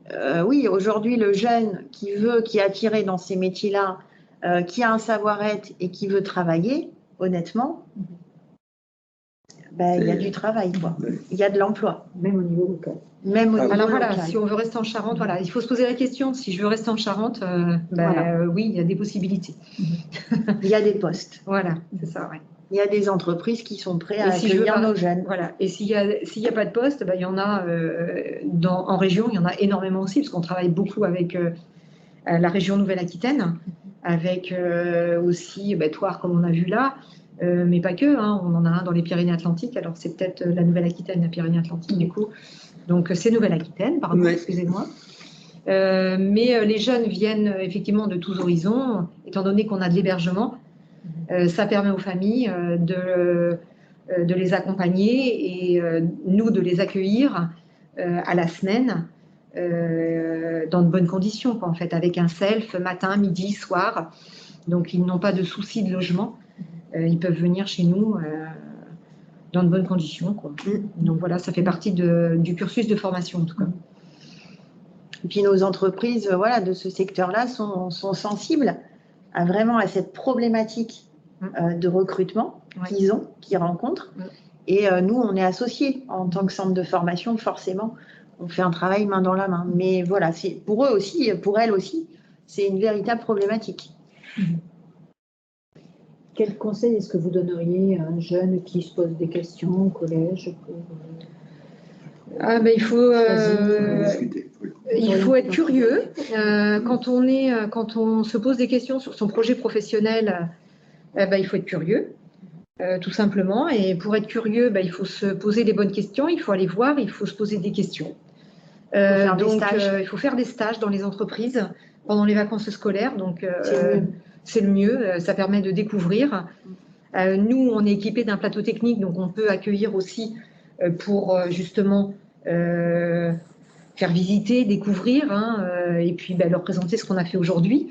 le jeune qui est attiré dans ces métiers-là, qui a un savoir-être et qui veut travailler, honnêtement, il y a du travail, quoi. Il y a de l'emploi. Même au niveau local. Alors voilà, si on veut rester en Charente, il faut se poser la question. Si je veux rester en Charente, oui, il y a des possibilités. Il y a des postes. Voilà, c'est ça, ouais. Il y a des entreprises qui sont prêtes à accueillir nos jeunes. Voilà. Et s'il y a pas de poste, il y en a en région, il y en a énormément aussi, parce qu'on travaille beaucoup avec la région Nouvelle-Aquitaine, avec aussi Thouars, comme on a vu là, mais pas que. Hein, on en a un dans les Pyrénées-Atlantiques. Alors c'est peut-être la Nouvelle-Aquitaine, la Pyrénées-Atlantique du coup. Donc c'est Nouvelle-Aquitaine, pardon, excusez-moi. Mais les jeunes viennent effectivement de tous horizons, étant donné qu'on a de l'hébergement. Ça permet aux familles de les accompagner et nous de les accueillir à la semaine dans de bonnes conditions, quoi, en fait, avec un self matin, midi, soir. Donc ils n'ont pas de soucis de logement. Ils peuvent venir chez nous dans de bonnes conditions, quoi. Donc voilà, ça fait partie du cursus de formation en tout cas. Et puis nos entreprises de ce secteur-là sont sensibles à cette problématique de recrutement qu'ils rencontrent. Et nous, on est associés en tant que centre de formation, forcément. On fait un travail main dans la main. Mais voilà, pour eux aussi, pour elles aussi, c'est une véritable problématique. Quel conseil est-ce que vous donneriez à un jeune qui se pose des questions au collège il faut être curieux. Quand on se pose des questions sur son projet professionnel, il faut être curieux, tout simplement. Et pour être curieux, il faut se poser les bonnes questions, il faut aller voir, il faut se poser des questions. Il faut faire des stages dans les entreprises pendant les vacances scolaires. Donc, c'est le mieux. Ça permet de découvrir. Nous, on est équipés d'un plateau technique, donc on peut accueillir aussi pour justement faire visiter, découvrir, et puis leur présenter ce qu'on a fait aujourd'hui.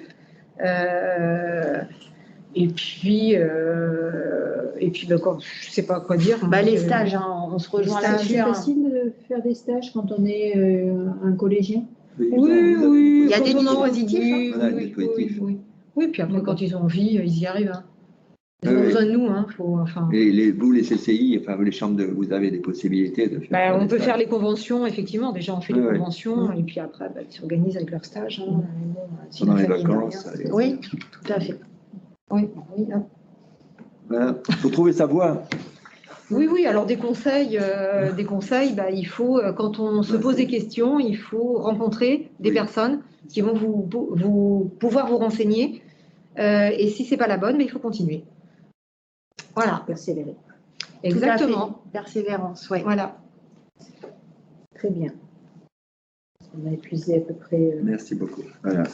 Et puis, je ne sais pas quoi dire. Les stages, on se rejoint là-dessus. C'est facile de faire des stages quand on est un collégien? Oui. Il y a des dispositifs. Oui, puis après, quand ils ont envie, ils y arrivent. Ils ont besoin de nous. Et vous, les CCI, les chambres, vous avez des possibilités de faire. On peut faire les conventions, effectivement. Déjà, on fait les conventions, et puis après, ils s'organisent avec leur stage. Pendant les vacances. Oui, tout à fait. Oui. Voilà. Il faut trouver sa voie. Oui. Alors des conseils, il faut, quand on se pose des questions, il faut rencontrer des personnes qui vont pouvoir vous renseigner. Et si c'est pas la bonne, il faut continuer. Voilà. Persévérer. Exactement. Persévérance, oui. Voilà. Très bien. On a épuisé à peu près Merci beaucoup. Voilà.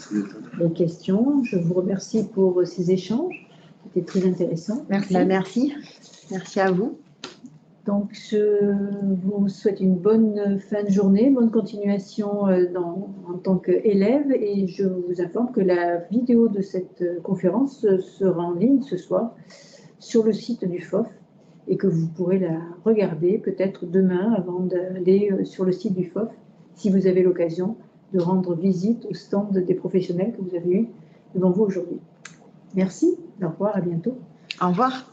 les questions. Je vous remercie pour ces échanges. C'était très intéressant. Merci. Merci à vous. Donc, je vous souhaite une bonne fin de journée, bonne continuation en tant qu'élève, et je vous informe que la vidéo de cette conférence sera en ligne ce soir sur le site du FOF et que vous pourrez la regarder peut-être demain avant d'aller sur le site du FOF si vous avez l'occasion de rendre visite au stand des professionnels que vous avez eu devant vous aujourd'hui. Merci, au revoir, à bientôt. Au revoir.